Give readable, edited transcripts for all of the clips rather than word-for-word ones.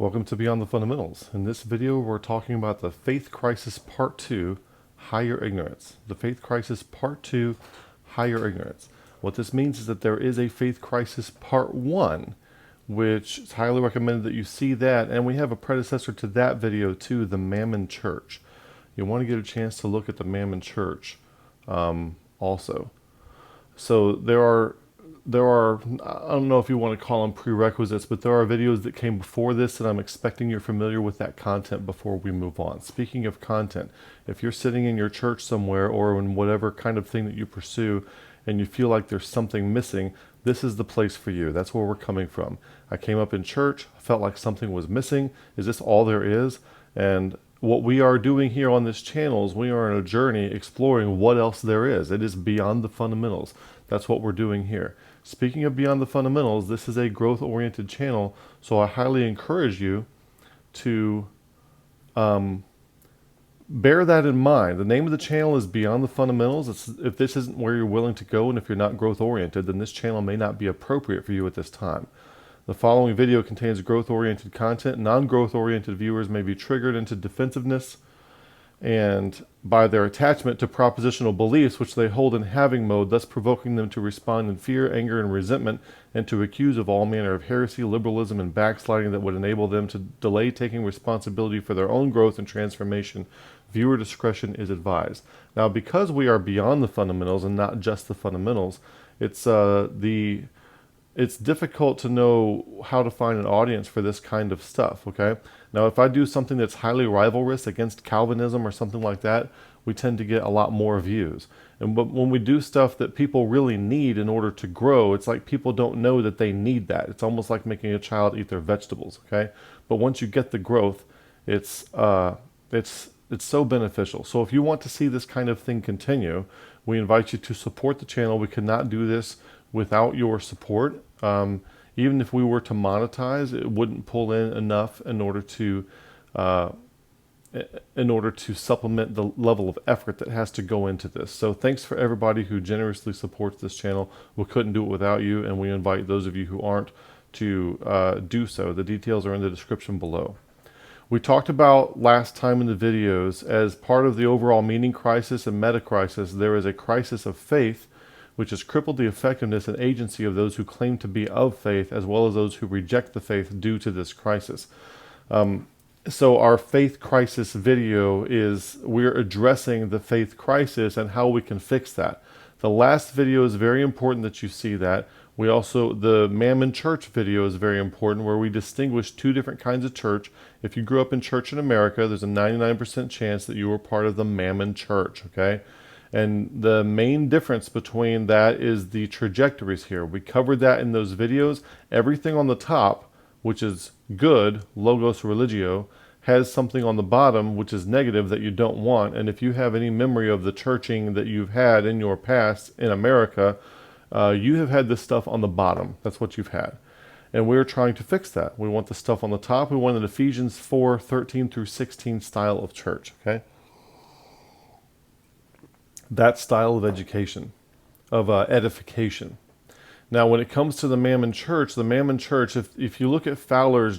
Welcome to Beyond the Fundamentals. In this video, we're talking about the Faith Crisis Part 2, Higher Ignorance. The Faith Crisis Part 2, Higher Ignorance. What this means is that there is a Faith Crisis Part 1, which is highly recommended that you see that, and we have a predecessor to that video too, the Mammon Church. You want to get a chance to look at the Mammon Church also. So there are, I don't know if you want to call them prerequisites, but there are videos that came before this, and I'm expecting you're familiar with that content before we move on. Speaking of content, if you're sitting in your church somewhere or in whatever kind of thing that you pursue and you feel like there's something missing, this is the place for you. That's where we're coming from. I came up in church, felt like something was missing. Is this all there is? And what we are doing here on this channel is we are on a journey exploring what else there is. It is beyond the fundamentals. That's what we're doing here. Speaking of beyond the fundamentals, this is a growth-oriented channel, so I highly encourage you to bear that in mind. The name of the channel is Beyond the Fundamentals. If this isn't where you're willing to go and if you're not growth-oriented, then this channel may not be appropriate for you at this time. The following video contains growth-oriented content. Non-growth-oriented viewers may be triggered into defensiveness and by their attachment to propositional beliefs which they hold in having mode, thus provoking them to respond in fear, anger, and resentment, and to accuse of all manner of heresy, liberalism, and backsliding that would enable them to delay taking responsibility for their own growth and transformation. Viewer discretion is advised. Now, because we are beyond the fundamentals and not just the fundamentals, it's difficult to know how to find an audience for this kind of stuff, okay? Now, if I do something that's highly rivalrous against Calvinism or something like that, we tend to get a lot more views. But when we do stuff that people really need in order to grow, it's like people don't know that they need that. It's almost like making a child eat their vegetables, okay? But once you get the growth, it's so beneficial. So if you want to see this kind of thing continue, we invite you to support the channel. We could not do this without your support. Even if we were to monetize, it wouldn't pull in enough in order to supplement the level of effort that has to go into this. So thanks for everybody who generously supports this channel. We couldn't do it without you, and we invite those of you who aren't to do so. The details are in the description below. We talked about last time in the videos, as part of the overall meaning crisis and meta crisis, there is a crisis of faith which has crippled the effectiveness and agency of those who claim to be of faith, as well as those who reject the faith due to this crisis. So our faith crisis video is, we're addressing the faith crisis and how we can fix that. The last video is very important that you see that. The Mammon Church video is very important, where we distinguish two different kinds of church. If you grew up in church in America, there's a 99% chance that you were part of the Mammon Church, okay? And the main difference between that is the trajectories here. We covered that in those videos. Everything on the top, which is good, logos religio, has something on the bottom which is negative that you don't want. And if you have any memory of the churching that you've had in your past in America, you have had this stuff on the bottom. That's what you've had. And we're trying to fix that. We want the stuff on the top. We want an Ephesians 4:13 through 16 style of church, okay? That style of education, of edification. Now, when it comes to the Mammon Church, if you look at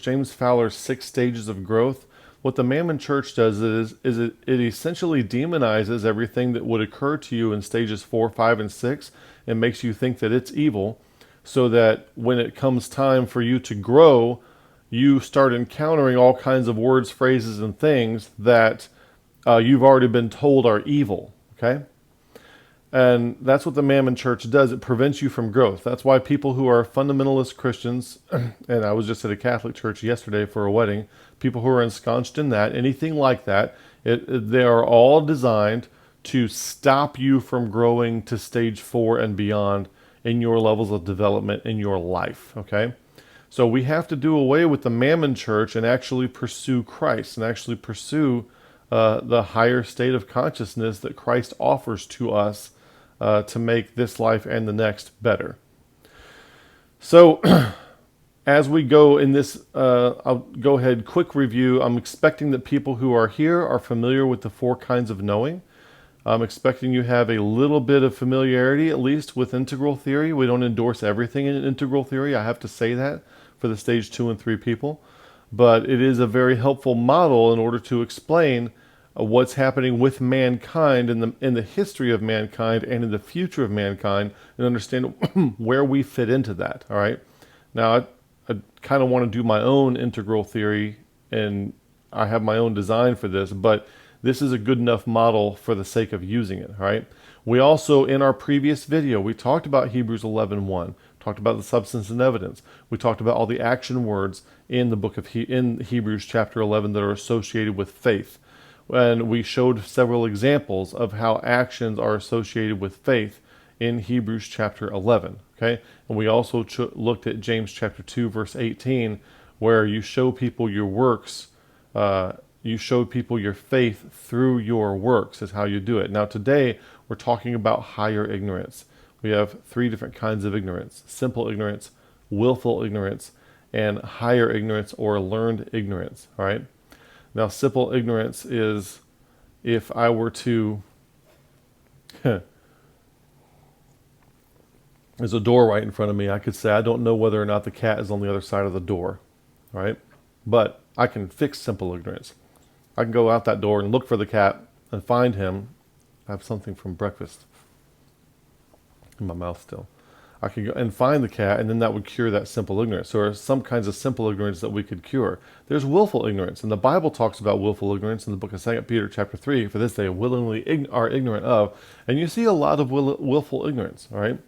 James Fowler's 6 stages of growth, what the Mammon Church does is it essentially demonizes everything that would occur to you in stages 4, 5, and 6, and makes you think that it's evil, so that when it comes time for you to grow, you start encountering all kinds of words, phrases, and things that you've already been told are evil, okay? And that's what the Mammon Church does. It prevents you from growth. That's why people who are fundamentalist Christians, and I was just at a Catholic church yesterday for a wedding, people who are ensconced in that, anything like that, they are all designed to stop you from growing to stage 4 and beyond in your levels of development in your life, okay? So we have to do away with the Mammon Church and actually pursue Christ and actually pursue the higher state of consciousness that Christ offers to us to make this life and the next better. So as we go in this, I'll go ahead, quick review. I'm expecting that people who are here are familiar with the 4 kinds of knowing. I'm expecting you have a little bit of familiarity, at least with integral theory. We don't endorse everything in integral theory. I have to say that for the stage 2 and 3 people. but it is a very helpful model in order to explain what's happening with mankind in the history of mankind and in the future of mankind, and understand where we fit into that. All right. Now, I kind of want to do my own integral theory, and I have my own design for this, but this is a good enough model for the sake of using it. All right. We also, in our previous video, we talked about Hebrews 11:1, talked about the substance and evidence. We talked about all the action words in the book of in Hebrews chapter 11 that are associated with faith. And we showed several examples of how actions are associated with faith in Hebrews chapter 11. Okay, and we also looked at James chapter 2 verse 18, where you show people your works. You show people your faith through your works is how you do it. Now today we're talking about higher ignorance. We have three different kinds of ignorance: simple ignorance, willful ignorance, and higher ignorance or learned ignorance. All right. Now, simple ignorance is if I were to, there's a door right in front of me, I could say I don't know whether or not the cat is on the other side of the door, right? But I can fix simple ignorance. I can go out that door and look for the cat and find him. I have something from breakfast in my mouth still. I could go and find the cat, and then that would cure that simple ignorance. So there are some kinds of simple ignorance that we could cure. There's willful ignorance, and the Bible talks about willful ignorance in the book of 2 Peter chapter 3. For this they willingly are ignorant of. And you see a lot of willful ignorance, all right?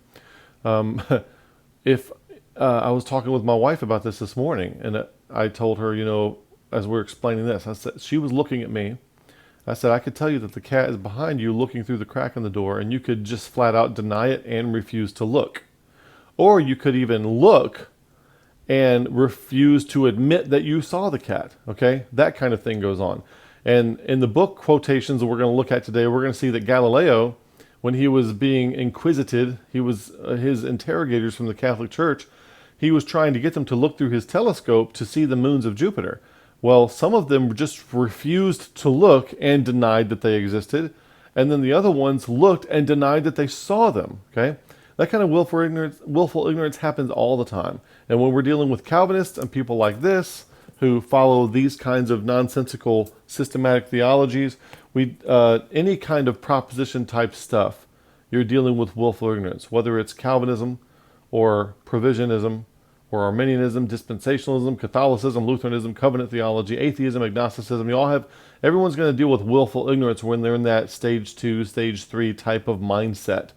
If I was talking with my wife about this morning, and I told her, as we were explaining this, I said, she was looking at me. I said, I could tell you that the cat is behind you looking through the crack in the door, and you could just flat out deny it and refuse to look. Or you could even look and refuse to admit that you saw the cat, okay? That kind of thing goes on. And in the book quotations that we're going to look at today, we're going to see that Galileo, when he was being inquisited, his interrogators from the Catholic Church, he was trying to get them to look through his telescope to see the moons of Jupiter. Well, some of them just refused to look and denied that they existed, and then the other ones looked and denied that they saw them, okay? That kind of willful ignorance happens all the time. And when we're dealing with Calvinists and people like this, who follow these kinds of nonsensical systematic theologies, any kind of proposition type stuff, you're dealing with willful ignorance, whether it's Calvinism or provisionism or Arminianism, dispensationalism, Catholicism, Lutheranism, covenant theology, atheism, agnosticism. Everyone's going to deal with willful ignorance when they're in that stage 2, stage 3 type of mindset.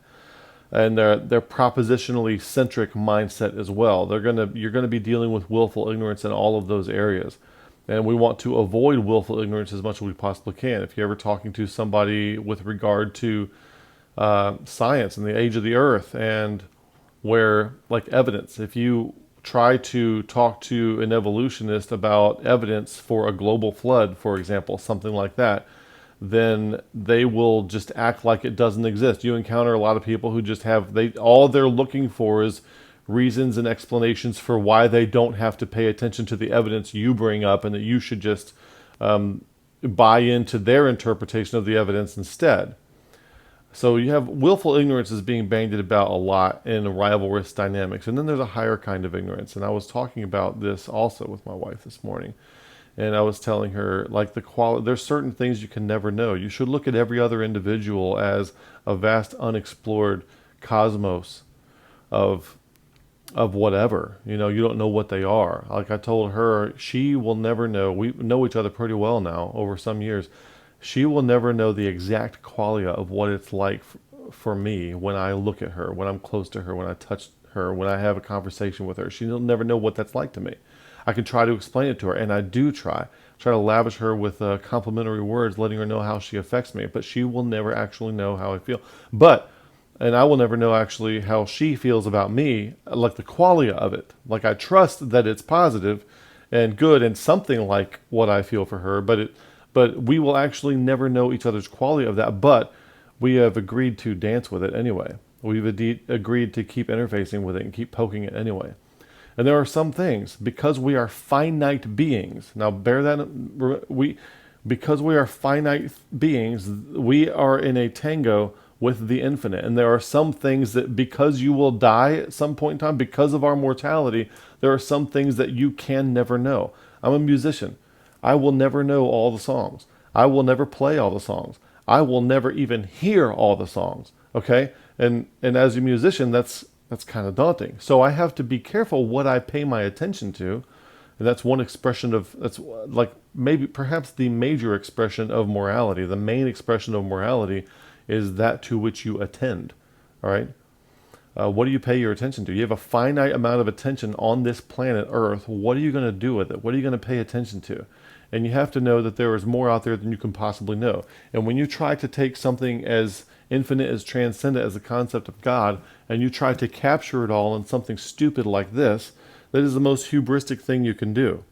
And they're propositionally centric mindset as well. You're gonna be dealing with willful ignorance in all of those areas, and we want to avoid willful ignorance as much as we possibly can. If you're ever talking to somebody with regard to science and the age of the earth, and where like evidence, if you try to talk to an evolutionist about evidence for a global flood, for example, something like that, then they will just act like it doesn't exist. You encounter a lot of people who just all they're looking for is reasons and explanations for why they don't have to pay attention to the evidence you bring up, and that you should just buy into their interpretation of the evidence instead. So you have willful ignorance is being bandied about a lot in rivalrous dynamics. And then there's a higher kind of ignorance. And I was talking about this also with my wife this morning. And I was telling her, like, there's certain things you can never know. You should look at every other individual as a vast unexplored cosmos of whatever. You don't know what they are. Like I told her, she will never know. We know each other pretty well now over some years. She will never know the exact qualia of what it's like for me when I look at her, when I'm close to her, when I touch her, when I have a conversation with her. She'll never know what that's like to me. I can try to explain it to her, and I do try to lavish her with complimentary words, letting her know how she affects me, but she will never actually know how I feel. And I will never know actually how she feels about me, like the qualia of it. Like, I trust that it's positive and good and something like what I feel for her, but we will actually never know each other's qualia of that, but we have agreed to dance with it anyway. We've agreed to keep interfacing with it and keep poking it anyway. And there are some things, because we are finite beings. Now, because we are finite beings, we are in a tango with the infinite. And there are some things that, because you will die at some point in time, because of our mortality, there are some things that you can never know. I'm a musician. I will never know all the songs. I will never play all the songs. I will never even hear all the songs. Okay? And as a musician, that's kind of daunting. So I have to be careful what I pay my attention to. And that's one expression that's like maybe perhaps the major expression of morality. The main expression of morality is that to which you attend. All right? What do you pay your attention to? You have a finite amount of attention on this planet Earth. What are you going to do with it? What are you going to pay attention to? And you have to know that there is more out there than you can possibly know. And when you try to take something as infinite, as transcendent as the concept of God, and you try to capture it all in something stupid like this, that is the most hubristic thing you can do.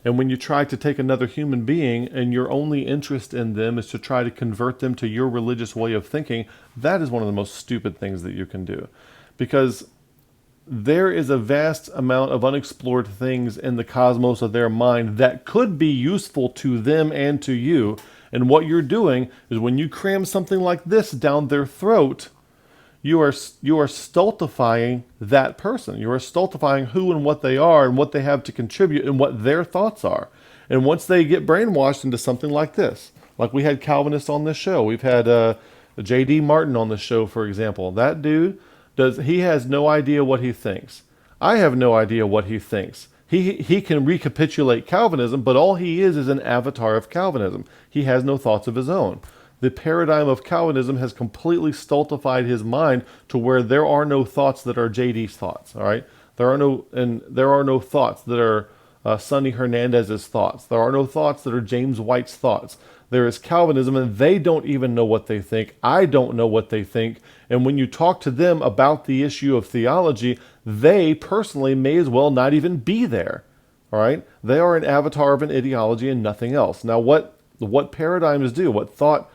And when you try to take another human being and your only interest in them is to try to convert them to your religious way of thinking, that is one of the most stupid things that you can do. Because there is a vast amount of unexplored things in the cosmos of their mind that could be useful to them and to you. And what you're doing is when you cram something like this down their throat, you are stultifying that person. You are stultifying who and what they are and what they have to contribute and what their thoughts are. And once they get brainwashed into something like this, like we had Calvinists on this show. We've had J.D. Martin on the show, for example. That dude, he has no idea what he thinks. I have no idea what he thinks. He can recapitulate Calvinism, but all he is an avatar of Calvinism. He has no thoughts of his own. The paradigm of Calvinism has completely stultified his mind to where there are no thoughts that are JD's thoughts. All right, there are no thoughts that are Sonny Hernandez's thoughts. There are no thoughts that are James White's thoughts. There is Calvinism, and they don't even know what they think. I don't know what they think. And when you talk to them about the issue of theology, they personally may as well not even be there. All right, they are an avatar of an ideology and nothing else. Now, what paradigms do? What thought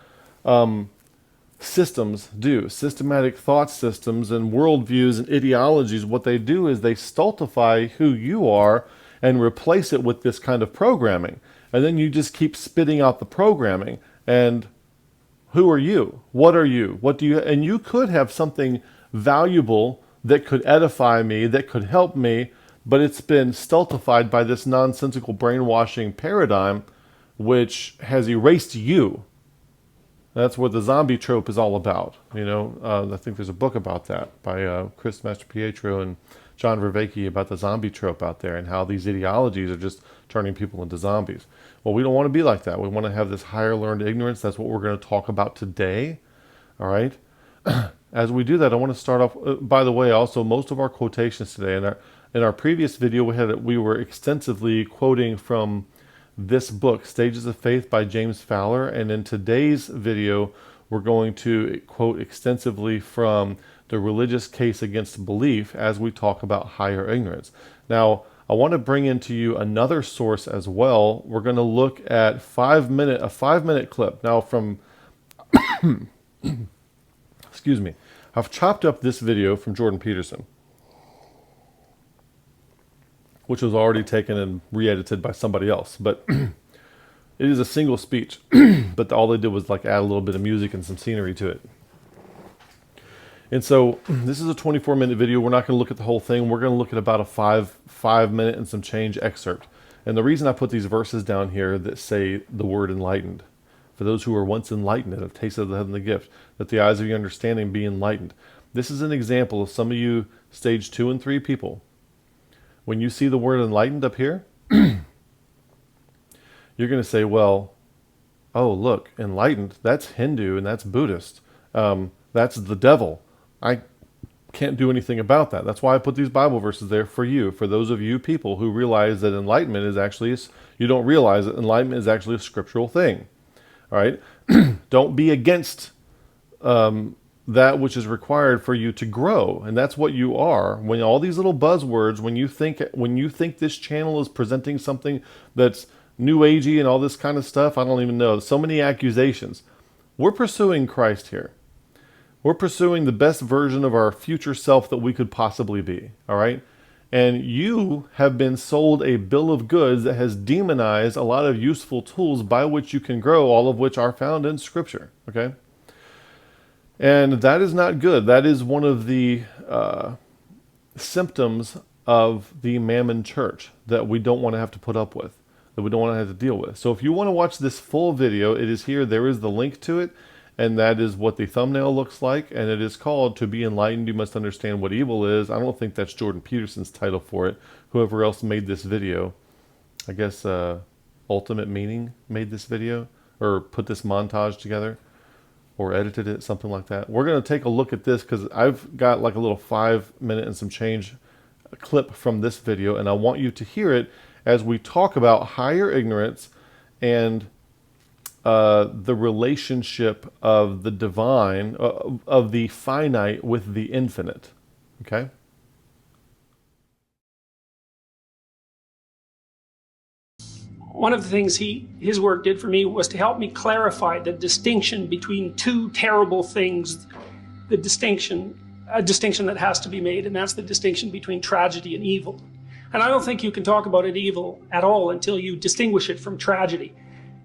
systems do? Systematic thought systems and worldviews and ideologies, what they do is they stultify who you are and replace it with this kind of programming. And then you just keep spitting out the programming. And who are you? What are you? What do you? And you could have something valuable that could edify me, that could help me, but it's been stultified by this nonsensical brainwashing paradigm, which has erased you. That's what the zombie trope is all about. You know, I think there's a book about that by Chris Mastropietro and John Vervaeke about the zombie trope out there and how these ideologies are just turning people into zombies. Well, we don't want to be like that. We want to have this higher learned ignorance. That's what we're going to talk about today. All right. As we do that, I want to start off. By the way, also most of our quotations today in our previous video, we were extensively quoting from this book, Stages of Faith by James Fowler, and in today's video, we're going to quote extensively from The Religious Case Against Belief as we talk about higher ignorance. Now, I want to bring into you another source as well. We're going to look at a 5-minute clip. Now from, excuse me, I've chopped up this video from Jordan Peterson, which was already taken and re-edited by somebody else. But it is a single speech, but all they did was like add a little bit of music and some scenery to it. And so this is a 24-minute video. We're not going to look at the whole thing. We're going to look at about a five minute and some change excerpt. And the reason I put these verses down here that say the word enlightened, for those who were once enlightened and have tasted of the heavenly gift, that the eyes of your understanding be enlightened. This is an example of some of you stage 2 and 3 people. When you see the word enlightened up here, you're going to say, well, oh, look, enlightened, that's Hindu and that's Buddhist. That's the devil. I can't do anything about that. That's why I put these Bible verses there for you, for those of you people who realize that enlightenment is actually, you don't realize that enlightenment is actually a scriptural thing. All right? Don't be against that which is required for you to grow. And that's what you are. When all these little buzzwords, when you think this channel is presenting something that's new agey and all this kind of stuff, I don't even know. So many accusations. We're pursuing Christ here. We're pursuing the best version of our future self that we could possibly be, all right? And you have been sold a bill of goods that has demonized a lot of useful tools by which you can grow, all of which are found in Scripture, okay? And that is not good. That is one of the symptoms of the mammon church that we don't want to have to put up with. that we don't want to have to deal with. So if you want to watch this full video, it is here. There is the link to it, and that is what the thumbnail looks like, and it is called "To Be Enlightened, You Must Understand What Evil Is." I don't think that's Jordan Peterson's title for it. Whoever else made this video, I guess Ultimate Meaning made this video, or put this montage together, or edited it, something like that. We're going to take a look at this because I've got like a little 5-minute and some change clip from this video, and I want you to hear it as we talk about higher ignorance and the relationship of the divine, of the finite with the infinite. Okay? One of the things his work did for me was to help me clarify the distinction between two terrible things, a distinction that has to be made, and that's the distinction between tragedy and evil. And I don't think you can talk about it evil at all until you distinguish it from tragedy.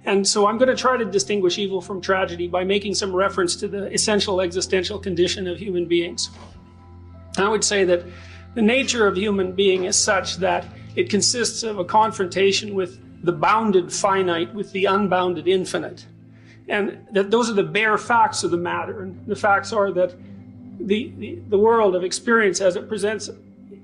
And so I'm going to try to distinguish evil from tragedy by making some reference to the essential existential condition of human beings. I would say that the nature of human being is such that it consists of a confrontation with the bounded finite with the unbounded infinite. And that those are the bare facts of the matter. And the facts are that the world of experience as it presents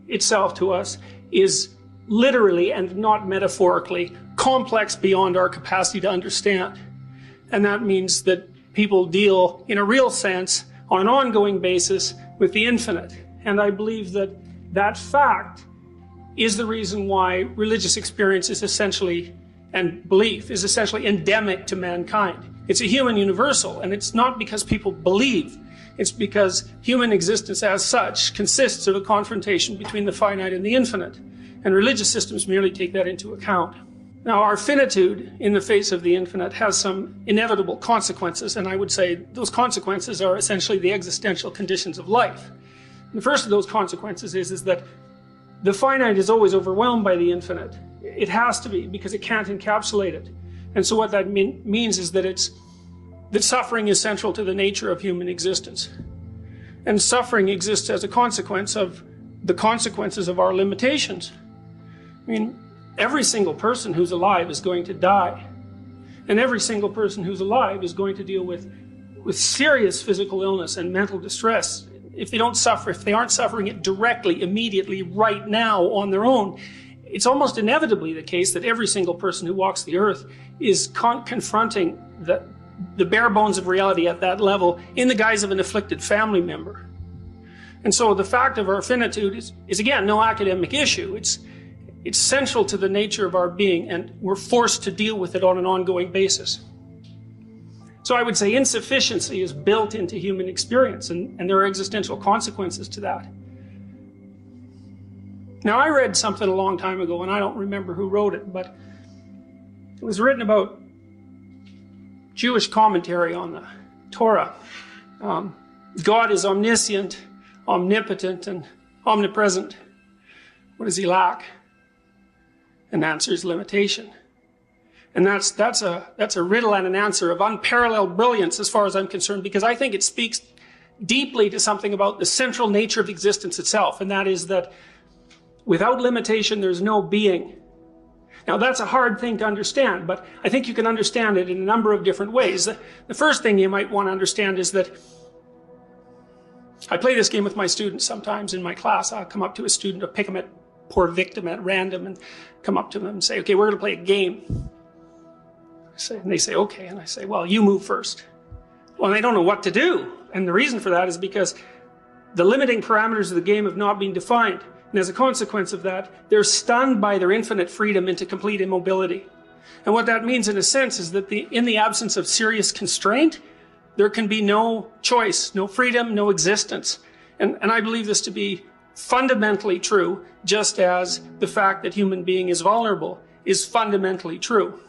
itself to us is literally and not metaphorically complex beyond our capacity to understand. And that means that people deal in a real sense on an ongoing basis with the infinite. And I believe that that fact is the reason why religious experience is essentially, and belief is essentially endemic to mankind. It's a human universal, and it's not because people believe. It's because human existence as such consists of a confrontation between the finite and the infinite. And religious systems merely take that into account. Now, our finitude in the face of the infinite has some inevitable consequences, and I would say those consequences are essentially the existential conditions of life. The first of those consequences is that the finite is always overwhelmed by the infinite. It has to be, because it can't encapsulate it. And so what that means is that suffering is central to the nature of human existence. And suffering exists as a consequence of the consequences of our limitations. I mean, every single person who's alive is going to die. And every single person who's alive is going to deal with serious physical illness and mental distress. If they don't suffer, if they aren't suffering it directly, immediately, right now on their own, it's almost inevitably the case that every single person who walks the earth is confronting the bare bones of reality at that level in the guise of an afflicted family member. And so the fact of our finitude is again, no academic issue. It's central to the nature of our being, and we're forced to deal with it on an ongoing basis. So I would say insufficiency is built into human experience, and there are existential consequences to that. Now, I read something a long time ago, and I don't remember who wrote it, but it was written about Jewish commentary on the Torah. God is omniscient, omnipotent, and omnipresent. What does he lack? And the answer is limitation. And that's a riddle and an answer of unparalleled brilliance as far as I'm concerned, because I think it speaks deeply to something about the central nature of existence itself, and that is that without limitation, there's no being. Now, that's a hard thing to understand, but I think you can understand it in a number of different ways. The first thing you might want to understand is that I play this game with my students sometimes in my class. I'll come up to a student, I'll pick them at poor victim at random and come up to them and say, okay, we're going to play a game. And they say, okay. And I say, well, you move first. Well, they don't know what to do. And the reason for that is because the limiting parameters of the game have not been defined. And as a consequence of that, they're stunned by their infinite freedom into complete immobility. And what that means in a sense is that in the absence of serious constraint, there can be no choice, no freedom, no existence. And I believe this to be fundamentally true, just as the fact that human being is vulnerable is fundamentally true.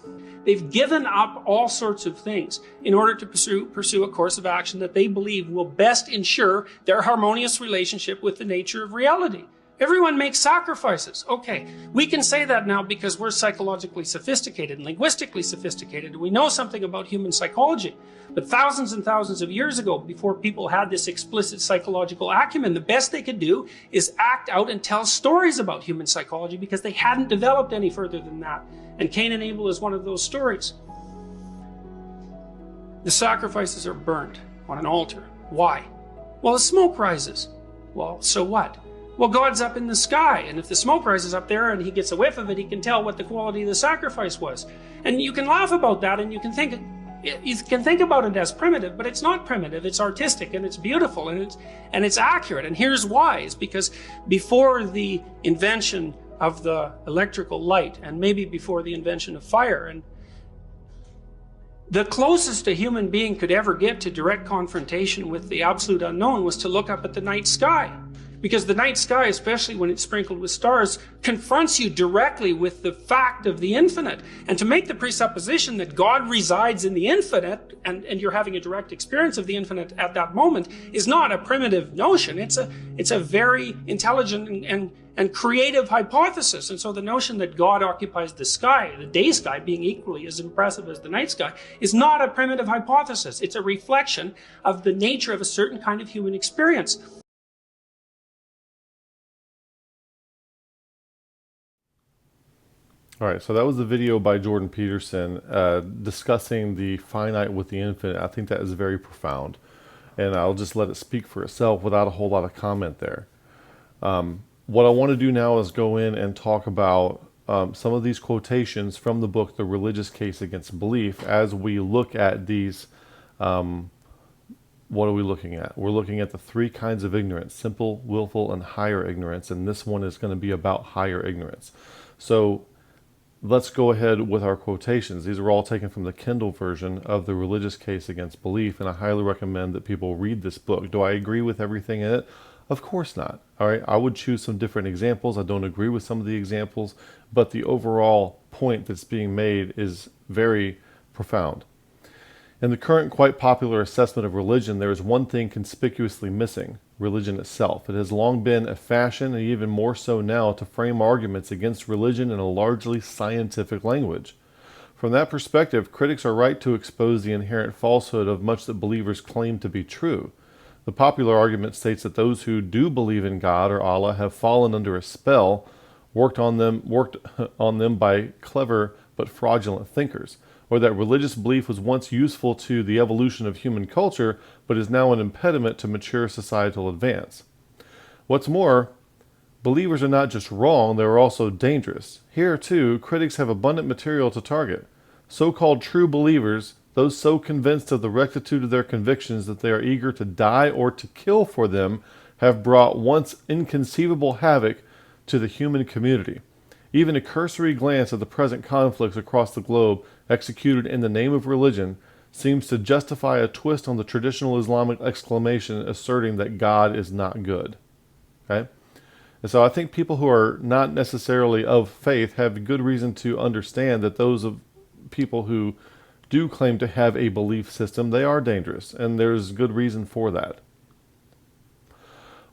They've given up all sorts of things in order to pursue a course of action that they believe will best ensure their harmonious relationship with the nature of reality. Everyone makes sacrifices. Okay, we can say that now because we're psychologically sophisticated and linguistically sophisticated. We know something about human psychology. But thousands and thousands of years ago, before people had this explicit psychological acumen, the best they could do is act out and tell stories about human psychology because they hadn't developed any further than that. And Cain and Abel is one of those stories. The sacrifices are burnt on an altar. Why? Well, the smoke rises. Well, so what? Well, God's up in the sky, and if the smoke rises up there and he gets a whiff of it, he can tell what the quality of the sacrifice was. And you can laugh about that, and you can think about it as primitive, but it's not primitive. It's artistic, and it's beautiful, and it's accurate. And here's why: it's because before the invention of the electrical light, and maybe before the invention of fire, and the closest a human being could ever get to direct confrontation with the absolute unknown was to look up at the night sky. Because the night sky, especially when it's sprinkled with stars, confronts you directly with the fact of the infinite. And to make the presupposition that God resides in the infinite, and you're having a direct experience of the infinite at that moment, is not a primitive notion. It's a very intelligent and creative hypothesis. And so the notion that God occupies the sky, the day sky being equally as impressive as the night sky, is not a primitive hypothesis. It's a reflection of the nature of a certain kind of human experience. All right, so that was the video by Jordan Peterson discussing the finite with the infinite. I think that is very profound, and I'll just let it speak for itself without a whole lot of comment there. What I want to do now is go in and talk about some of these quotations from the book, The Religious Case Against Belief, as we look at these. What are we looking at? We're looking at the three kinds of ignorance: simple, willful, and higher ignorance, and this one is going to be about higher ignorance. So let's go ahead with our quotations. These are all taken from the Kindle version of The Religious Case Against Belief, and I highly recommend that people read this book. Do I agree with everything in it? Of course not. All right, I would choose some different examples. I don't agree with some of the examples, but the overall point that's being made is very profound. In the current quite popular assessment of religion, there is one thing conspicuously missing: religion itself. It has long been a fashion, and even more so now, to frame arguments against religion in a largely scientific language. From that perspective, critics are right to expose the inherent falsehood of much that believers claim to be true. The popular argument states that those who do believe in God or Allah have fallen under a spell worked on them by clever but fraudulent thinkers, or that religious belief was once useful to the evolution of human culture, but is now an impediment to mature societal advance. What's more, believers are not just wrong, they are also dangerous. Here, too, critics have abundant material to target. So-called true believers, those so convinced of the rectitude of their convictions that they are eager to die or to kill for them, have brought once inconceivable havoc to the human community. Even a cursory glance at the present conflicts across the globe executed in the name of religion seems to justify a twist on the traditional Islamic exclamation asserting that God is not good. Okay? And so I think people who are not necessarily of faith have good reason to understand that those of people who do claim to have a belief system, they are dangerous, and there's good reason for that.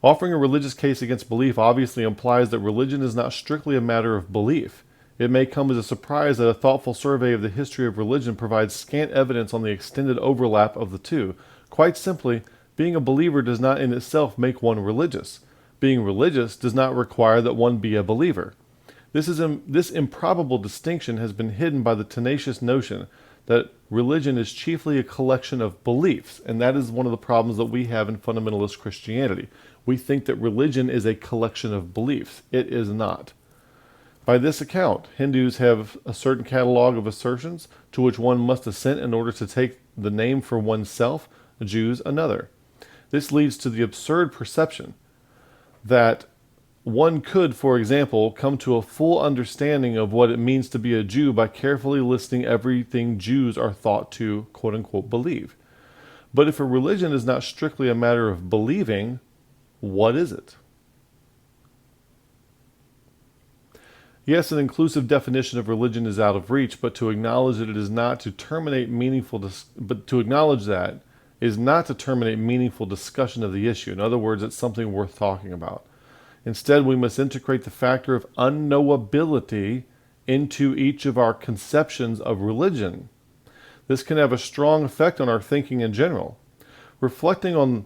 Offering a religious case against belief obviously implies that religion is not strictly a matter of belief. It may come as a surprise that a thoughtful survey of the history of religion provides scant evidence on the extended overlap of the two. Quite simply, being a believer does not in itself make one religious. Being religious does not require that one be a believer. This improbable distinction has been hidden by the tenacious notion that religion is chiefly a collection of beliefs, and that is one of the problems that we have in fundamentalist Christianity. We think that religion is a collection of beliefs. It is not. By this account, Hindus have a certain catalog of assertions to which one must assent in order to take the name for oneself, Jews another. This leads to the absurd perception that one could, for example, come to a full understanding of what it means to be a Jew by carefully listing everything Jews are thought to, quote-unquote, believe. But if a religion is not strictly a matter of believing, what is it? Yes, an inclusive definition of religion is out of reach, but to acknowledge that it is not to terminate meaningful meaningful discussion of the issue. In other words, it's something worth talking about. Instead, we must integrate the factor of unknowability into each of our conceptions of religion. This can have a strong effect on our thinking in general. Reflecting on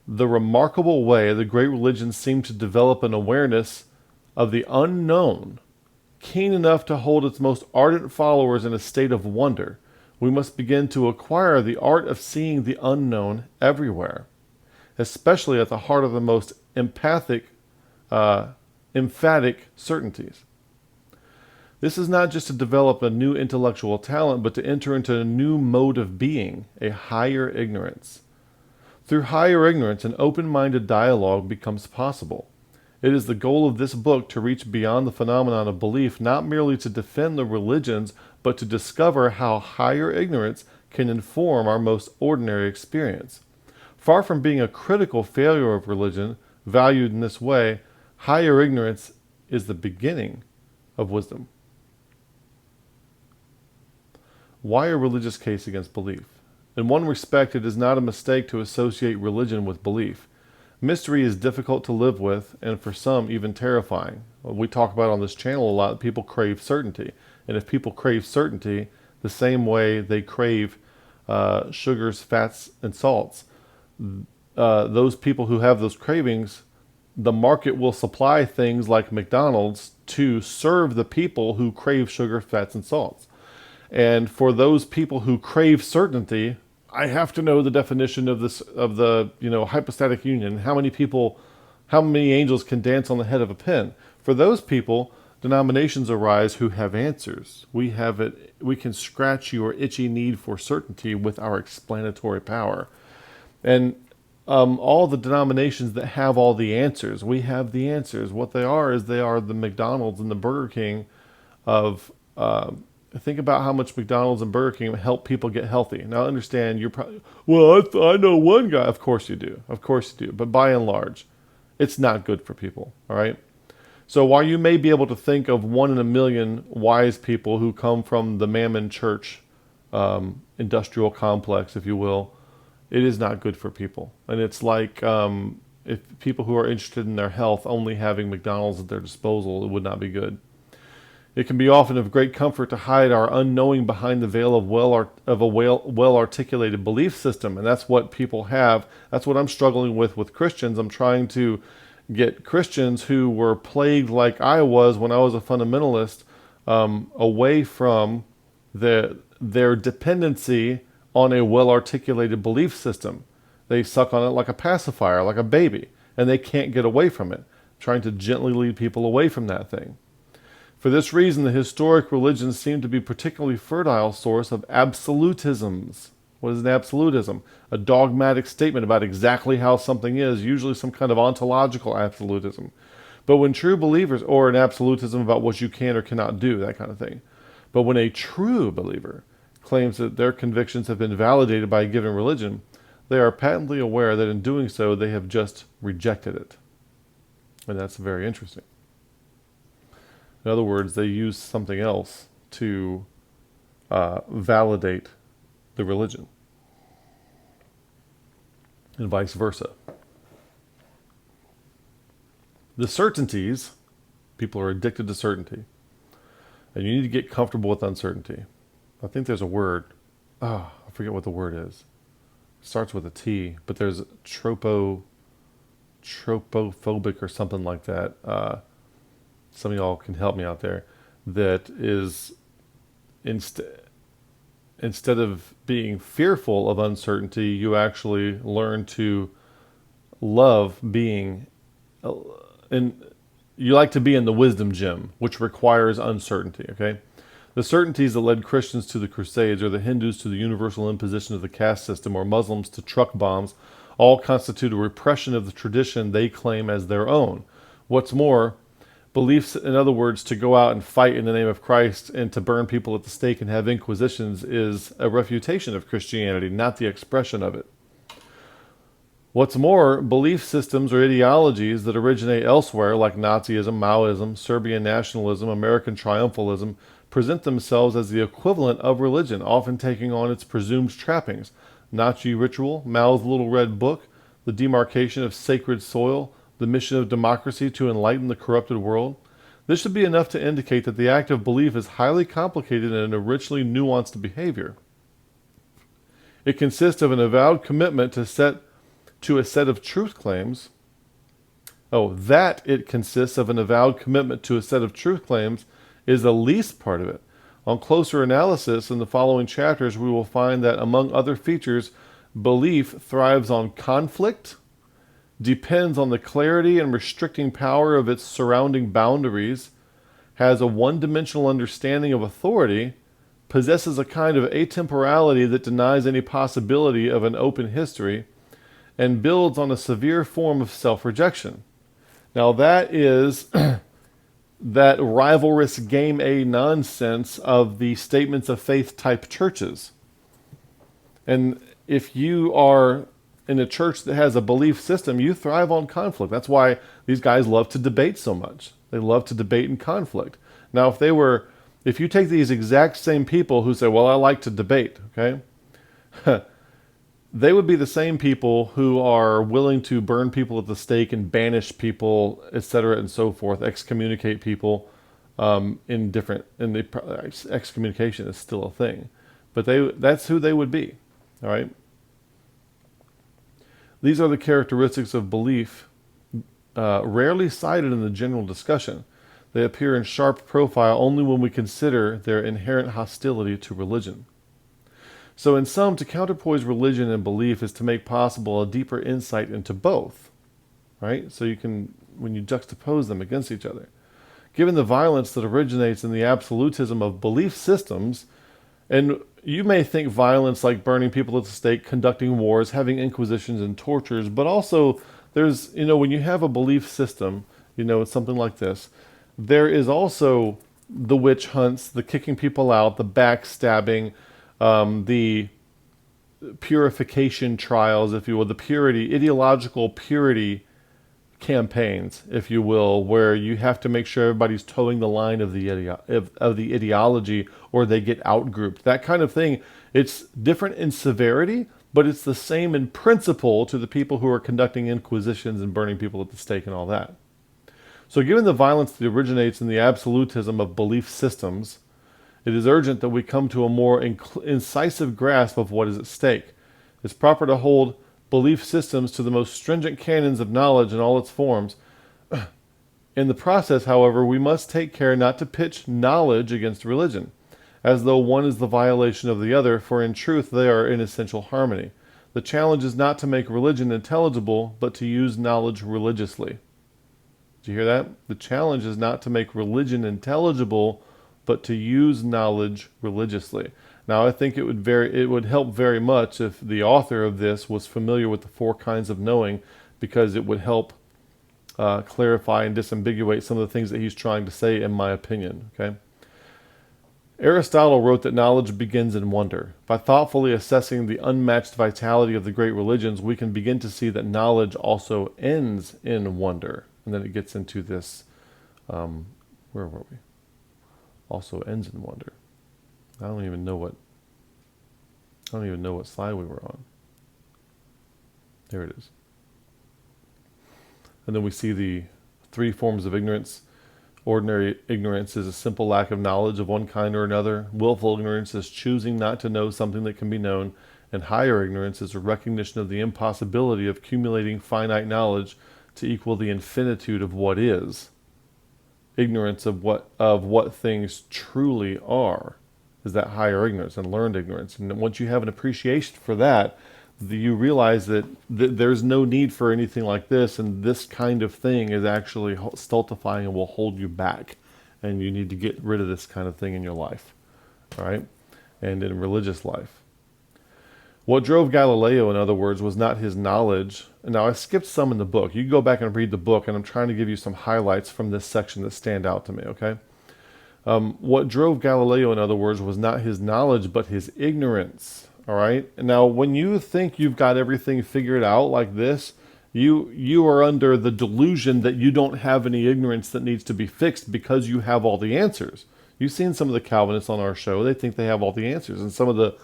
the remarkable way the great religions seem to develop an awareness of the unknown, keen enough to hold its most ardent followers in a state of wonder, we must begin to acquire the art of seeing the unknown everywhere, especially at the heart of the most emphatic certainties. This is not just to develop a new intellectual talent, but to enter into a new mode of being, a higher ignorance. Through higher ignorance, an open-minded dialogue becomes possible. It is the goal of this book to reach beyond the phenomenon of belief, not merely to defend the religions, but to discover how higher ignorance can inform our most ordinary experience. Far from being a critical failure of religion, valued in this way, higher ignorance is the beginning of wisdom. Why a religious case against belief? In one respect, it is not a mistake to associate religion with belief. Mystery is difficult to live with, and for some, even terrifying. We talk about on this channel a lot that people crave certainty. And if people crave certainty the same way they crave sugars, fats, and salts, those people who have those cravings, the market will supply things like McDonald's to serve the people who crave sugar, fats, and salts. And for those people who crave certainty, I have to know the definition of the hypostatic union. How many angels can dance on the head of a pin? For those people, denominations arise who have answers. We can scratch your itchy need for certainty with our explanatory power. And all the denominations that have all the answers, we have the answers. What they are the McDonald's and the Burger King of. Think about how much McDonald's and Burger King help people get healthy. Now, I understand you're probably, I know one guy. Of course you do. Of course you do. But by and large, it's not good for people. All right. So while you may be able to think of 1 in a million wise people who come from the Mammon Church industrial complex, if you will, it is not good for people. And it's like if people who are interested in their health only having McDonald's at their disposal, it would not be good. It can be often of great comfort to hide our unknowing behind the veil of a well-articulated belief system, and that's what people have. That's what I'm struggling with Christians. I'm trying to get Christians who were plagued like I was when I was a fundamentalist away from their dependency on a well-articulated belief system. They suck on it like a pacifier, like a baby, and they can't get away from it. I'm trying to gently lead people away from that thing. For this reason, the historic religions seem to be a particularly fertile source of absolutisms. What is an absolutism? A dogmatic statement about exactly how something is, usually some kind of ontological absolutism. But when true believers, or an absolutism about what you can or cannot do, that kind of thing. But when a true believer claims that their convictions have been validated by a given religion, they are patently aware that in doing so, they have just rejected it. And that's very interesting. In other words, they use something else to validate the religion, and vice versa. The certainties, people are addicted to certainty, and you need to get comfortable with uncertainty. I think there's a word. I forget what the word is. It starts with a T, but there's tropophobic or something like that. Some of y'all can help me out there. That is, instead of being fearful of uncertainty, you actually learn to love being, and you like to be in the wisdom gym, which requires uncertainty, okay? The certainties that led Christians to the Crusades, or the Hindus to the universal imposition of the caste system, or Muslims to truck bombs, all constitute a repression of the tradition they claim as their own. What's more, beliefs, in other words, to go out and fight in the name of Christ and to burn people at the stake and have inquisitions is a refutation of Christianity, not the expression of it. What's more, belief systems or ideologies that originate elsewhere, like Nazism, Maoism, Serbian nationalism, American triumphalism, present themselves as the equivalent of religion, often taking on its presumed trappings. Nazi ritual, Mao's Little Red Book, the demarcation of sacred soil, the mission of democracy to enlighten the corrupted world. This should be enough to indicate that the act of belief is highly complicated and a richly nuanced behavior. It consists of an avowed commitment to a set of truth claims. That it consists of an avowed commitment to a set of truth claims is the least part of it. On closer analysis in the following chapters, we will find that, among other features, belief thrives on conflict, depends on the clarity and restricting power of its surrounding boundaries, has a one-dimensional understanding of authority, possesses a kind of atemporality that denies any possibility of an open history, and builds on a severe form of self-rejection. Now that is that rivalrous game A nonsense of the statements of faith type churches. And if you are in a church that has a belief system, you thrive on conflict. That's why these guys love to debate so much. They love to debate in conflict. Now, if you take these exact same people who say, well, I like to debate, okay? They would be the same people who are willing to burn people at the stake and banish people, etc., and so forth, excommunicate people excommunication is still a thing. But that's who they would be, all right? These are the characteristics of belief rarely cited in the general discussion. They appear in sharp profile only when we consider their inherent hostility to religion. So in sum, to counterpoise religion and belief is to make possible a deeper insight into both, right? So you can, when you juxtapose them against each other. Given the violence that originates in the absolutism of belief systems, and you may think violence like burning people at the stake, conducting wars, having inquisitions and tortures, but also there's, when you have a belief system, it's something like this, there is also the witch hunts, the kicking people out, the backstabbing, the purification trials, if you will, the ideological purity campaigns, if you will, where you have to make sure everybody's towing the line of the ideology or they get outgrouped. That kind of thing. It's different in severity, but it's the same in principle to the people who are conducting inquisitions and burning people at the stake and all that. So given the violence that originates in the absolutism of belief systems, it is urgent that we come to a more incisive grasp of what is at stake. It's proper to hold belief systems to the most stringent canons of knowledge in all its forms. In the process, however, we must take care not to pitch knowledge against religion, as though one is the violation of the other, for in truth they are in essential harmony. The challenge is not to make religion intelligible, but to use knowledge religiously. Did you hear that? The challenge is not to make religion intelligible, but to use knowledge religiously. Now, I think it would help very much if the author of this was familiar with the 4 kinds of knowing, because it would help clarify and disambiguate some of the things that he's trying to say, in my opinion. Okay. Aristotle wrote that knowledge begins in wonder. By thoughtfully assessing the unmatched vitality of the great religions, we can begin to see that knowledge also ends in wonder. And then it gets into this, where were we? Also ends in wonder. I don't even know what slide we were on. There it is. And then we see the 3 forms of ignorance. Ordinary ignorance is a simple lack of knowledge of one kind or another. Willful ignorance is choosing not to know something that can be known. And higher ignorance is a recognition of the impossibility of accumulating finite knowledge to equal the infinitude of what is. Ignorance of what things truly are is that higher ignorance and learned ignorance. And once you have an appreciation for that, you realize that there's no need for anything like this, and this kind of thing is actually stultifying and will hold you back, and you need to get rid of this kind of thing in your life, all right, and in religious life. What drove Galileo, in other words, was not his knowledge. Now, I skipped some in the book. You can go back and read the book, and I'm trying to give you some highlights from this section that stand out to me, okay? What drove Galileo, in other words, was not his knowledge, but his ignorance, all right? And now, when you think you've got everything figured out like this, you are under the delusion that you don't have any ignorance that needs to be fixed because you have all the answers. You've seen some of the Calvinists on our show. They think they have all the answers. And some of the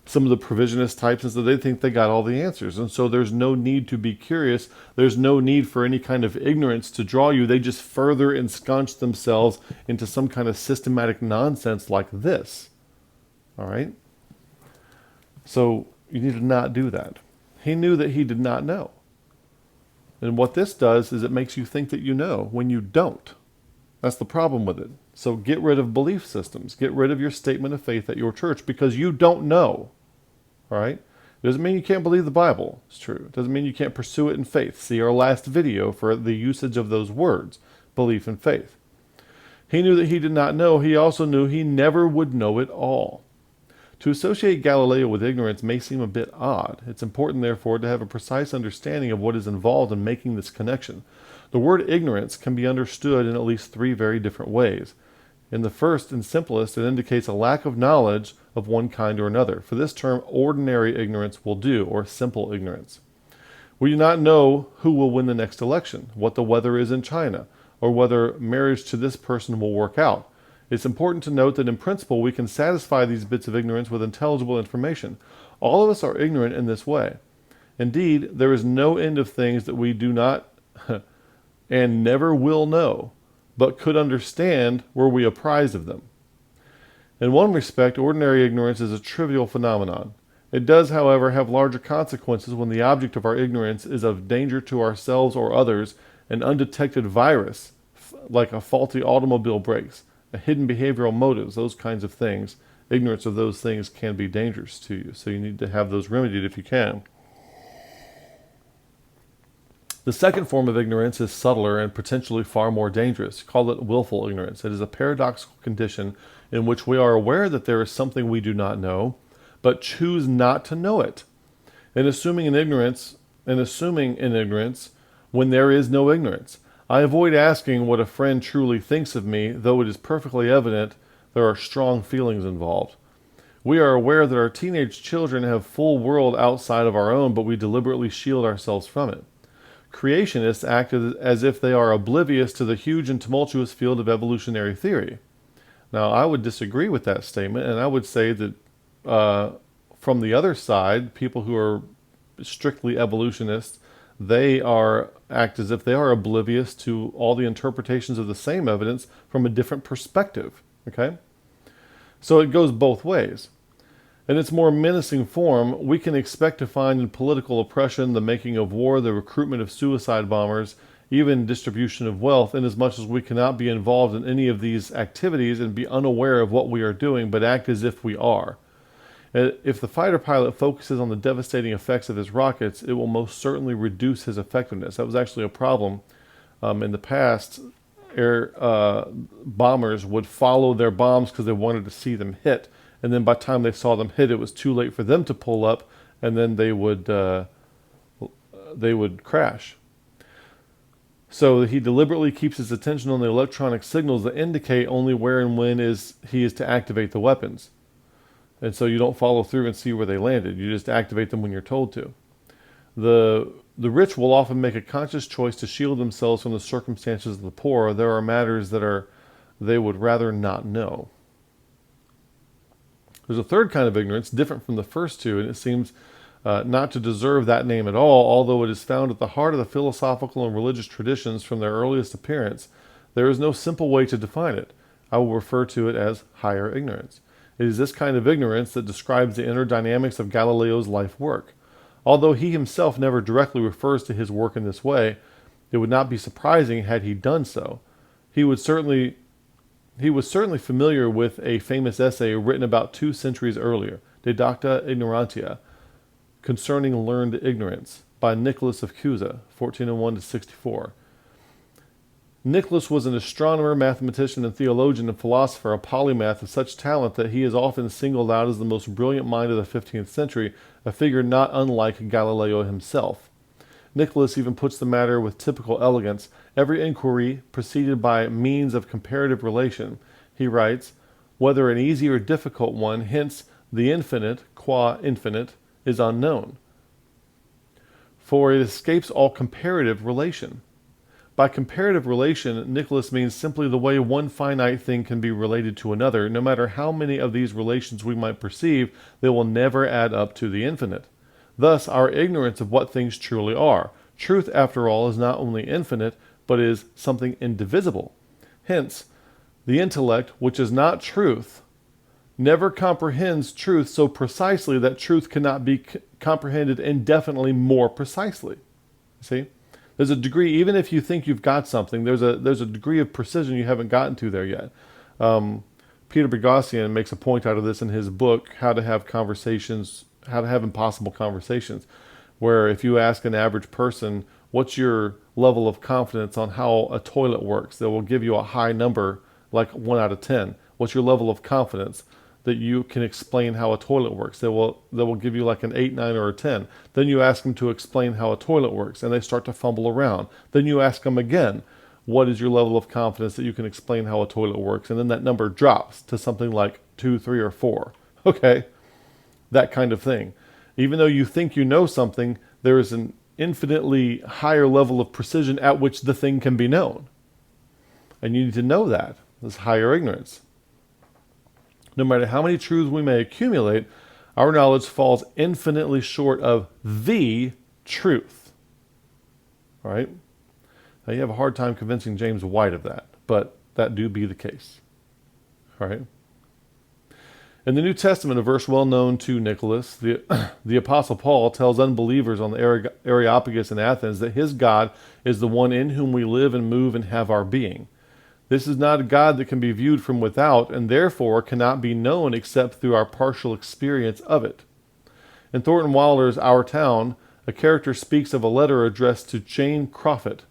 some of the provisionist types, and so they think they got all the answers. And so there's no need to be curious. There's no need for any kind of ignorance to draw you. They just further ensconce themselves into some kind of systematic nonsense like this. All right? So you need to not do that. He knew that he did not know. And what this does is it makes you think that you know when you don't. That's the problem with it. So get rid of belief systems. Get rid of your statement of faith at your church because you don't know. All right? It doesn't mean you can't believe the Bible. It's true. It doesn't mean you can't pursue it in faith. See our last video for the usage of those words, belief and faith. He knew that he did not know. He also knew he never would know it all. To associate Galileo with ignorance may seem a bit odd. It's important, therefore, to have a precise understanding of what is involved in making this connection. The word ignorance can be understood in at least three very different ways. In the first and simplest, it indicates a lack of knowledge of one kind or another. For this term, ordinary ignorance will do, or simple ignorance. We do not know who will win the next election, what the weather is in China, or whether marriage to this person will work out. It's important to note that in principle we can satisfy these bits of ignorance with intelligible information. All of us are ignorant in this way. Indeed, there is no end of things that we do not and never will know, but could understand were we apprised of them. In one respect, ordinary ignorance is a trivial phenomenon. It does, however, have larger consequences when the object of our ignorance is of danger to ourselves or others, an undetected virus, like a faulty automobile brakes, a hidden behavioral motives, those kinds of things. Ignorance of those things can be dangerous to you, so you need to have those remedied if you can. The second form of ignorance is subtler and potentially far more dangerous. Call it willful ignorance. It is a paradoxical condition in which we are aware that there is something we do not know, but choose not to know it. And assuming in ignorance when there is no ignorance. I avoid asking what a friend truly thinks of me, though it is perfectly evident there are strong feelings involved. We are aware that our teenage children have full world outside of our own, but we deliberately shield ourselves from it. Creationists act as if they are oblivious to the huge and tumultuous field of evolutionary theory. Now, I would disagree with that statement, and I would say that from the other side, people who are strictly evolutionists, they act as if they are oblivious to all the interpretations of the same evidence from a different perspective. Okay? So it goes both ways. In its more menacing form, we can expect to find in political oppression, the making of war, the recruitment of suicide bombers, even distribution of wealth, inasmuch as we cannot be involved in any of these activities and be unaware of what we are doing, but act as if we are. If the fighter pilot focuses on the devastating effects of his rockets, it will most certainly reduce his effectiveness. That was actually a problem in the past. Bombers would follow their bombs because they wanted to see them hit. And then by the time they saw them hit, it was too late for them to pull up, and then they would crash. So he deliberately keeps his attention on the electronic signals that indicate only where and when he is to activate the weapons. And so you don't follow through and see where they landed. You just activate them when you're told to. The rich will often make a conscious choice to shield themselves from the circumstances of the poor. There are matters that they would rather not know. There's a third kind of ignorance, different from the first two, and it seems not to deserve that name at all, although it is found at the heart of the philosophical and religious traditions from their earliest appearance. There is no simple way to define it. I will refer to it as higher ignorance. It is this kind of ignorance that describes the inner dynamics of Galileo's life work. Although he himself never directly refers to his work in this way, it would not be surprising had he done so. He was certainly familiar with a famous essay written about 2 centuries earlier, De Docta Ignorantia, Concerning Learned Ignorance, by Nicholas of Cusa, 1401-64. Nicholas was an astronomer, mathematician, and theologian and philosopher, a polymath of such talent that he is often singled out as the most brilliant mind of the 15th century, a figure not unlike Galileo himself. Nicholas even puts the matter with typical elegance, every inquiry preceded by means of comparative relation. He writes, whether an easy or difficult one, hence the infinite, qua infinite, is unknown, for it escapes all comparative relation. By comparative relation, Nicholas means simply the way one finite thing can be related to another. No matter how many of these relations we might perceive, they will never add up to the infinite. Thus, our ignorance of what things truly are. Truth, after all, is not only infinite, but is something indivisible. Hence, the intellect, which is not truth, never comprehends truth so precisely that truth cannot be comprehended indefinitely more precisely. See? There's a degree, even if you think you've got something, there's a degree of precision you haven't gotten to there yet. Peter Boghossian makes a point out of this in his book, How to Have Impossible Conversations, where if you ask an average person, what's your level of confidence on how a toilet works, they will give you a high number, like 1 out of 10. What's your level of confidence that you can explain how a toilet works? They will give you like an 8, 9, or a 10. Then you ask them to explain how a toilet works, and they start to fumble around. Then you ask them again, what is your level of confidence that you can explain how a toilet works? And then that number drops to something like 2, 3, or 4. Okay, that kind of thing. Even though you think you know something, there is an infinitely higher level of precision at which the thing can be known. And you need to know that. This higher ignorance. No matter how many truths we may accumulate, our knowledge falls infinitely short of the truth. All right? Now you have a hard time convincing James White of that, but that do be the case. All right? In the New Testament, a verse well known to Nicholas, the Apostle Paul tells unbelievers on the Areopagus in Athens that his God is the one in whom we live and move and have our being. This is not a God that can be viewed from without, and therefore cannot be known except through our partial experience of it. In Thornton Wilder's Our Town, a character speaks of a letter addressed to Jane Croffett,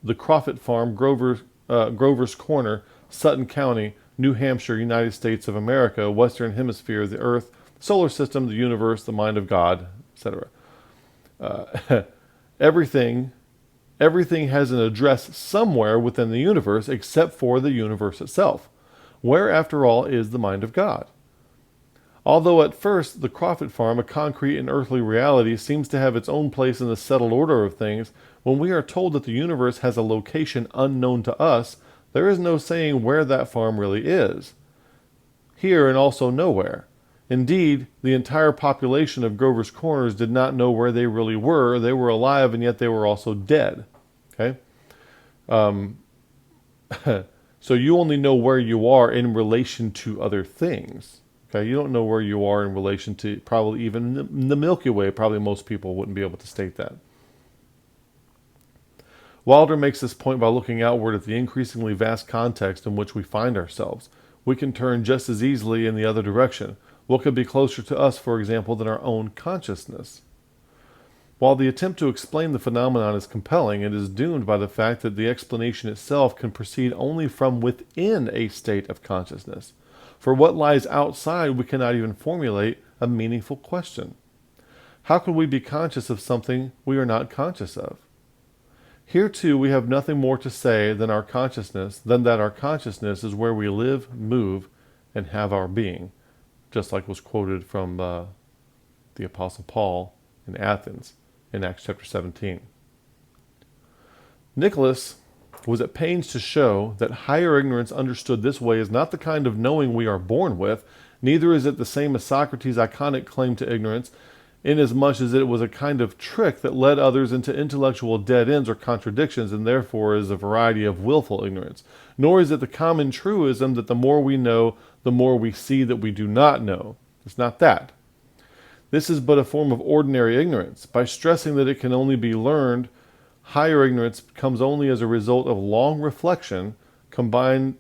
the Croffett Farm, Grover's Corner, Sutton County, New Hampshire, United States of America, Western Hemisphere, the Earth, Solar System, the Universe, the Mind of God, etc. Everything has an address somewhere within the universe except for the universe itself. Where, after all, is the mind of God? Although at first the Croffett Farm, a concrete and earthly reality, seems to have its own place in the settled order of things, when we are told that the universe has a location unknown to us, there is no saying where that farm really is. Here and also nowhere. Indeed, the entire population of Grover's Corners did not know where they really were. They were alive, and yet they were also dead. Okay? So you only know where you are in relation to other things. Okay? You don't know where you are in relation to probably even the Milky Way. Probably most people wouldn't be able to state that. Wilder makes this point by looking outward at the increasingly vast context in which we find ourselves. We can turn just as easily in the other direction. What could be closer to us, for example, than our own consciousness? While the attempt to explain the phenomenon is compelling, it is doomed by the fact that the explanation itself can proceed only from within a state of consciousness. For what lies outside, we cannot even formulate a meaningful question. How could we be conscious of something we are not conscious of? Here, too, we have nothing more to say than that our consciousness is where we live, move, and have our being. Just like was quoted from the Apostle Paul in Athens in Acts chapter 17. Nicholas was at pains to show that higher ignorance understood this way is not the kind of knowing we are born with, neither is it the same as Socrates' iconic claim to ignorance, inasmuch as it was a kind of trick that led others into intellectual dead ends or contradictions, and therefore is a variety of willful ignorance. Nor is it the common truism that the more we know, the more we see that we do not know. It's not that. This is but a form of ordinary ignorance. By stressing that it can only be learned, higher ignorance comes only as a result of long reflection, combining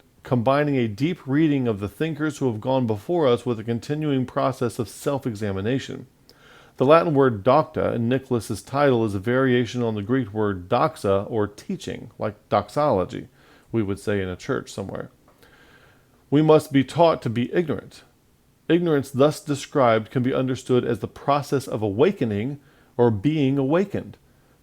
a deep reading of the thinkers who have gone before us with a continuing process of self-examination. The Latin word docta in Nicholas's title is a variation on the Greek word doxa, or teaching, like doxology, we would say in a church somewhere. We must be taught to be ignorant. Ignorance thus described can be understood as the process of awakening or being awakened.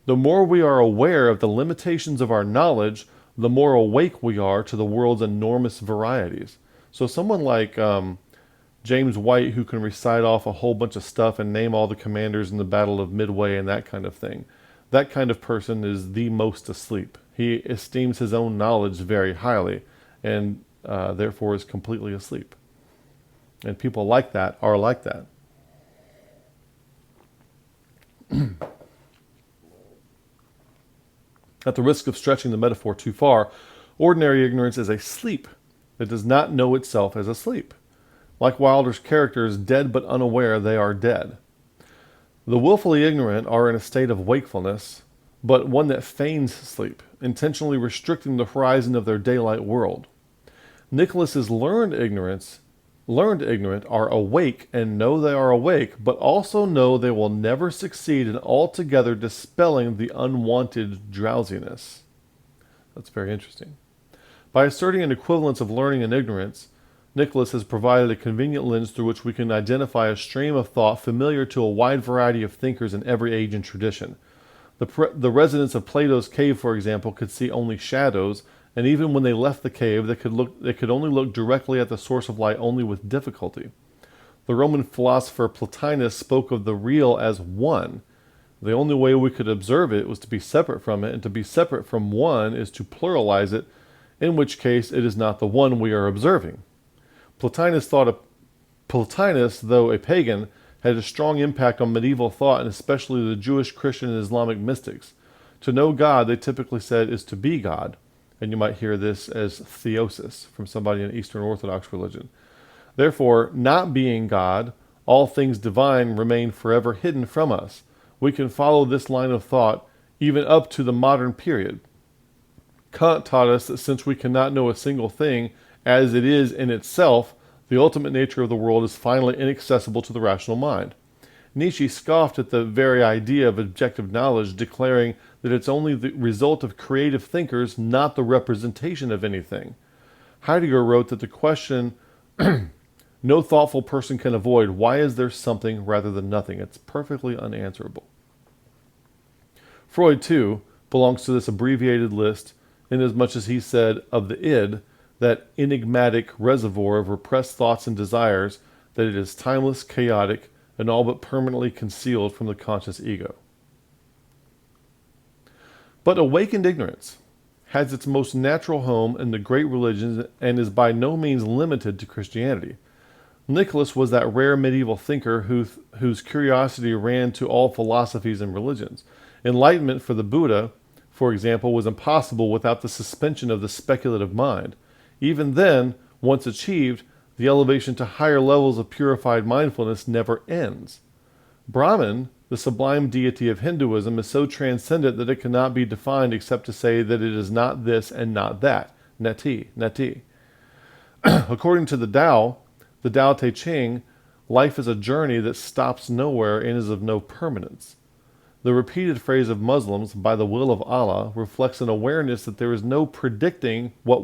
The more we are aware of the limitations of our knowledge, the more awake we are to the world's enormous varieties. So someone like James White, who can recite off a whole bunch of stuff and name all the commanders in the Battle of Midway and that kind of thing, that kind of person is the most asleep. He esteems his own knowledge very highly, and therefore is completely asleep. And people like that are like that. At the risk of stretching the metaphor too far, ordinary ignorance is a sleep that does not know itself as asleep. Like Wilder's characters, dead but unaware, they are dead. The willfully ignorant are in a state of wakefulness, but one that feigns sleep, intentionally restricting the horizon of their daylight world. Nicholas's learned ignorant are awake and know they are awake, but also know they will never succeed in altogether dispelling the unwanted drowsiness. That's very interesting. By asserting an equivalence of learning and ignorance, Nicholas has provided a convenient lens through which we can identify a stream of thought familiar to a wide variety of thinkers in every age and tradition. The residents of Plato's cave, for example, could see only shadows, and even when they left the cave, they could only look directly at the source of light only with difficulty. The Roman philosopher Plotinus spoke of the real as one. The only way we could observe it was to be separate from it, and to be separate from one is to pluralize it, in which case it is not the one we are observing. Plotinus, though a pagan, had a strong impact on medieval thought, and especially the Jewish, Christian, and Islamic mystics. To know God, they typically said, is to be God. And you might hear this as theosis from somebody in Eastern Orthodox religion. Therefore, not being God, all things divine remain forever hidden from us. We can follow this line of thought even up to the modern period. Kant taught us that since we cannot know a single thing as it is in itself, the ultimate nature of the world is finally inaccessible to the rational mind. Nietzsche scoffed at the very idea of objective knowledge, declaring that it's only the result of creative thinkers, not the representation of anything. Heidegger wrote that the question no thoughtful person can avoid, why is there something rather than nothing? It's perfectly unanswerable. Freud, too, belongs to this abbreviated list, inasmuch as he said of the id, that enigmatic reservoir of repressed thoughts and desires, that it is timeless, chaotic, and all but permanently concealed from the conscious ego. But awakened ignorance has its most natural home in the great religions and is by no means limited to Christianity. Nicholas was that rare medieval thinker whose curiosity ran to all philosophies and religions. Enlightenment for the Buddha, for example, was impossible without the suspension of the speculative mind. Even then, once achieved, the elevation to higher levels of purified mindfulness never ends. Brahman, the sublime deity of Hinduism, is so transcendent that it cannot be defined except to say that it is not this and not that. Neti, neti. According to the Tao Te Ching, life is a journey that stops nowhere and is of no permanence. The repeated phrase of Muslims, by the will of Allah, reflects an awareness that there is no predicting what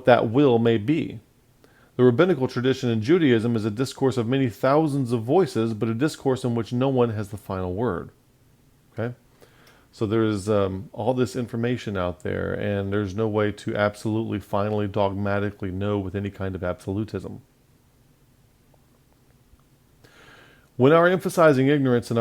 that will may be. The rabbinical tradition in Judaism is a discourse of many thousands of voices, but a discourse in which no one has the final word. Okay? So there's all this information out there, and there's no way to absolutely, finally, dogmatically know with any kind of absolutism. When emphasizing ignorance and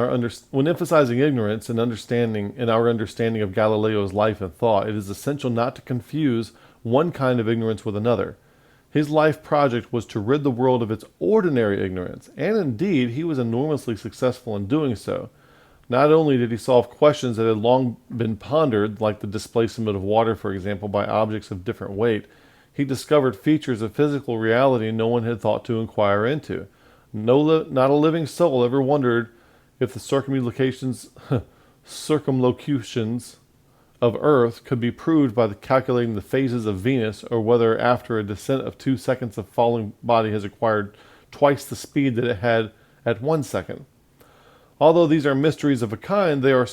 understanding of Galileo's life and thought, it is essential not to confuse one kind of ignorance with another. His life project was to rid the world of its ordinary ignorance, and indeed he was enormously successful in doing so. Not only did he solve questions that had long been pondered, like the displacement of water, for example, by objects of different weight, he discovered features of physical reality no one had thought to inquire into. Not a living soul ever wondered if the circumlocutions of Earth could be proved by calculating the phases of Venus, or whether after a descent of 2 seconds a falling body has acquired twice the speed that it had at 1 second. Although these are mysteries of a kind, they are of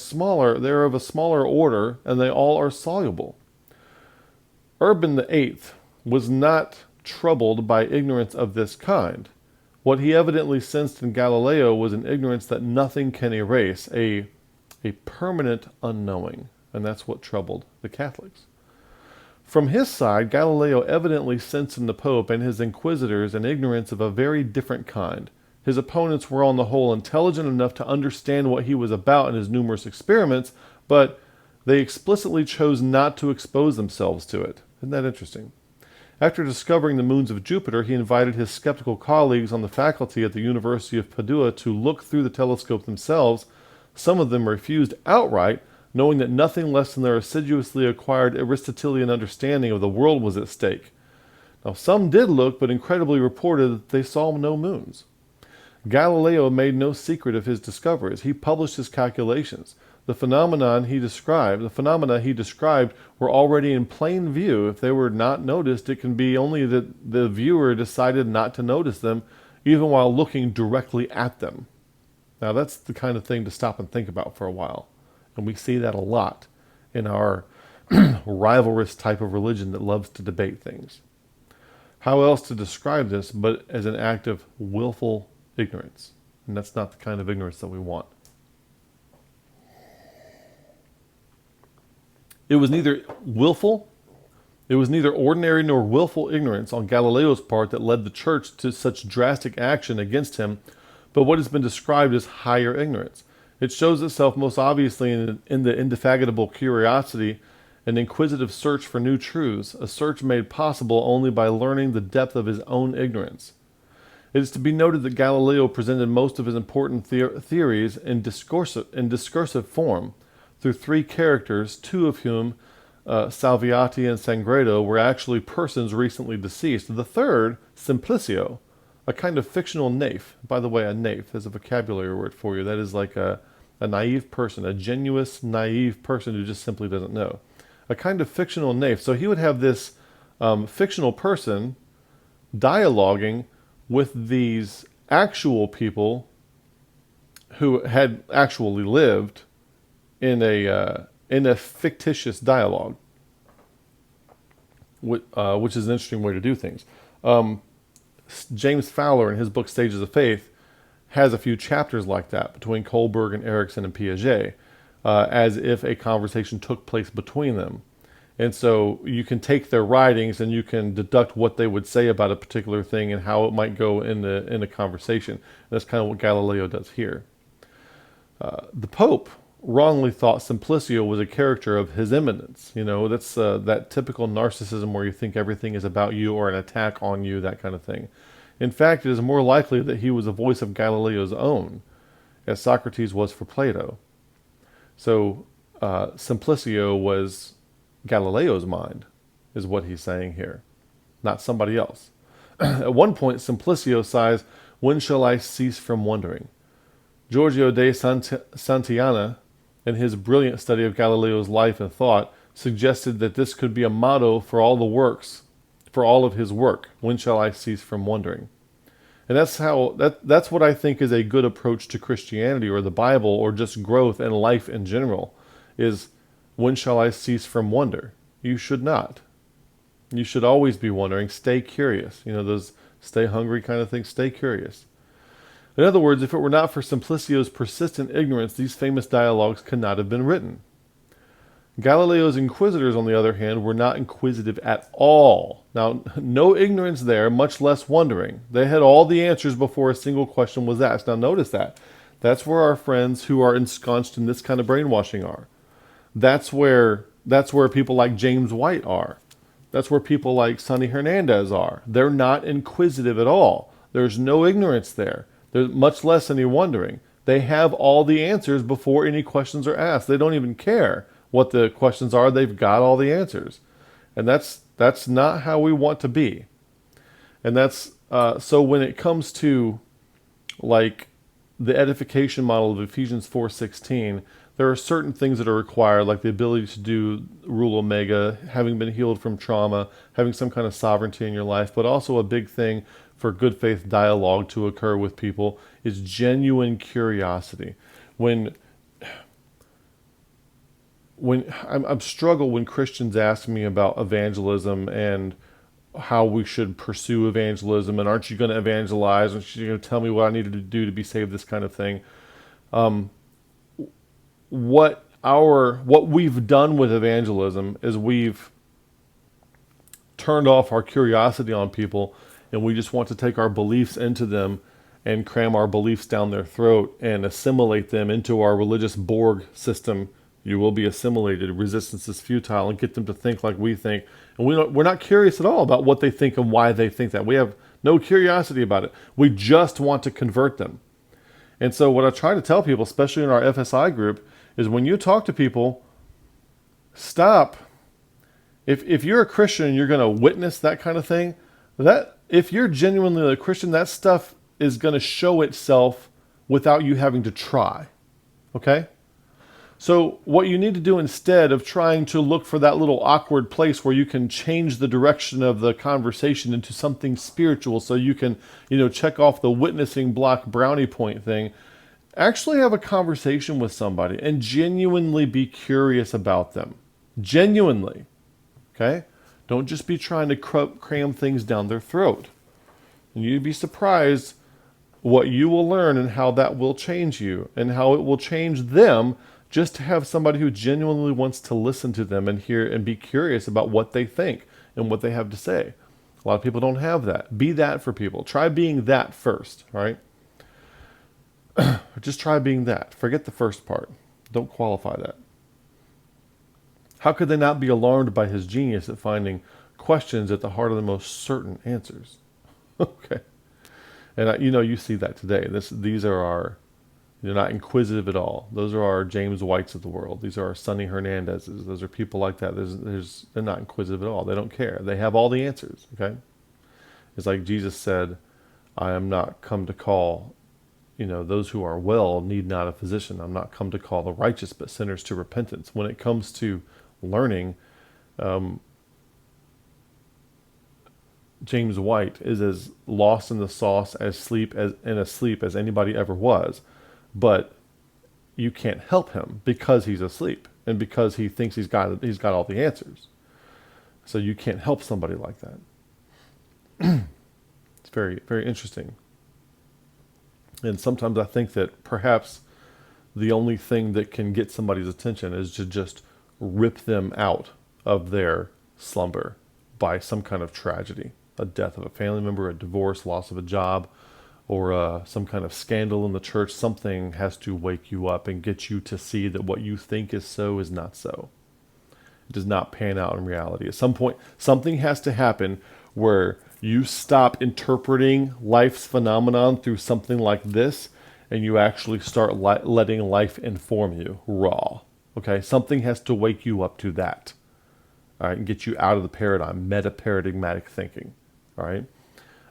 a smaller order, and they all are soluble. Urban VIII was not troubled by ignorance of this kind. What he evidently sensed in Galileo was an ignorance that nothing can erase, a permanent unknowing, and that's what troubled the Catholics. From his side, Galileo evidently sensed in the Pope and his inquisitors an ignorance of a very different kind. His opponents were on the whole intelligent enough to understand what he was about in his numerous experiments, but they explicitly chose not to expose themselves to it. Isn't that interesting? After discovering the moons of Jupiter, he invited his skeptical colleagues on the faculty at the University of Padua to look through the telescope themselves. Some of them refused outright, knowing that nothing less than their assiduously acquired Aristotelian understanding of the world was at stake. Now, some did look, but incredibly reported that they saw no moons. Galileo made no secret of his discoveries. He published his calculations. The phenomena he described were already in plain view. If they were not noticed, it can be only that the viewer decided not to notice them, even while looking directly at them. Now, that's the kind of thing to stop and think about for a while. And we see that a lot in our rivalrous type of religion that loves to debate things. How else to describe this but as an act of willful ignorance? And that's not the kind of ignorance that we want. It was neither ordinary nor willful ignorance on Galileo's part that led the church to such drastic action against him, but what has been described as higher ignorance. It shows itself most obviously in the indefatigable curiosity and inquisitive search for new truths, a search made possible only by learning the depth of his own ignorance. It is to be noted that Galileo presented most of his important theories in discursive form, through three characters, two of whom, Salviati and Sangredo, were actually persons recently deceased. The third, Simplicio, a kind of fictional naif. By the way, a naif is a vocabulary word for you. That is like a naive person, a genuine naive person who just simply doesn't know. A kind of fictional naif. So he would have this fictional person dialoguing with these actual people who had actually lived in a fictitious dialogue, which is an interesting way to do things. James Fowler, in his book Stages of Faith, has a few chapters like that between Kohlberg and Erickson and Piaget, as if a conversation took place between them. And so you can take their writings and you can deduct what they would say about a particular thing and how it might go in the conversation. And that's kind of what Galileo does here. The Pope wrongly thought Simplicio was a character of his eminence. You know, that's that typical narcissism where you think everything is about you or an attack on you, that kind of thing. In fact, it is more likely that he was a voice of Galileo's own, as Socrates was for Plato. So Simplicio was Galileo's mind, is what he's saying here, not somebody else. At one point, Simplicio sighs, "When shall I cease from wondering?" Giorgio de Santillana, in his brilliant study of Galileo's life and thought, suggested that this could be a motto for all of his work. When shall I cease from wondering? And that's what I think is a good approach to Christianity or the Bible or just growth and life in general, is when shall I cease from wonder? You should not. You should always be wondering. Stay curious. You know, those stay hungry kind of things. Stay curious. In other words, if it were not for Simplicio's persistent ignorance, these famous dialogues could not have been written. Galileo's inquisitors, on the other hand, were not inquisitive at all. Now, no ignorance there, much less wondering. They had all the answers before a single question was asked. Now, notice that. That's where our friends who are ensconced in this kind of brainwashing are. That's where people like James White are. That's where people like Sonny Hernandez are. They're not inquisitive at all. There's no ignorance there. There's much less any wondering. They have all the answers before any questions are asked. They don't even care what the questions are. They've got all the answers. And that's not how we want to be. And that's so when it comes to like the edification model of Ephesians 4:16, there are certain things that are required, like the ability to do rule omega, having been healed from trauma, having some kind of sovereignty in your life, but also a big thing for good faith dialogue to occur with people is genuine curiosity. When I'm struggle when Christians ask me about evangelism and how we should pursue evangelism, and aren't you going to evangelize? Aren't you going to tell me what I need to do to be saved? This kind of thing. What we've done with evangelism is we've turned off our curiosity on people, and we just want to take our beliefs into them and cram our beliefs down their throat and assimilate them into our religious Borg system. You will be assimilated. Resistance is futile, and get them to think like we think. And we're not curious at all about what they think and why they think that. We have no curiosity about it. We just want to convert them. And so what I try to tell people, especially in our FSI group, is when you talk to people, stop. If you're a Christian and you're going to witness that kind of thing, that if you're genuinely a Christian, that stuff is going to show itself without you having to try. Okay? So what you need to do instead of trying to look for that little awkward place where you can change the direction of the conversation into something spiritual so you can, check off the witnessing block brownie point thing, actually have a conversation with somebody and genuinely be curious about them. Genuinely. Okay? Don't just be trying to cram things down their throat. And you'd be surprised what you will learn and how that will change you and how it will change them, just to have somebody who genuinely wants to listen to them and hear and be curious about what they think and what they have to say. A lot of people don't have that. Be that for people. Try being that first, right? Just try being that. Forget the first part. Don't qualify that. How could they not be alarmed by his genius at finding questions at the heart of the most certain answers? Okay. And you see that today. These are our... They're not inquisitive at all. Those are our James Whites of the world. These are our Sonny Hernandezes. Those are people like that. They're not inquisitive at all. They don't care. They have all the answers, okay? It's like Jesus said, I am not come to call, those who are well need not a physician. I'm not come to call the righteous, but sinners to repentance. When it comes to learning, James White is as lost in the sauce asleep as anybody ever was. But you can't help him because he's asleep and because he thinks he's got all the answers. So you can't help somebody like that. It's very, very interesting. And sometimes I think that perhaps the only thing that can get somebody's attention is to just rip them out of their slumber by some kind of tragedy, a death of a family member, a divorce, loss of a job, or some kind of scandal in the church. Something has to wake you up and get you to see that what you think is so is not so. It does not pan out in reality. At some point, something has to happen where you stop interpreting life's phenomenon through something like this, and you actually start letting life inform you raw. Okay? Something has to wake you up to that. All right? And get you out of the paradigm, meta-paradigmatic thinking. All right?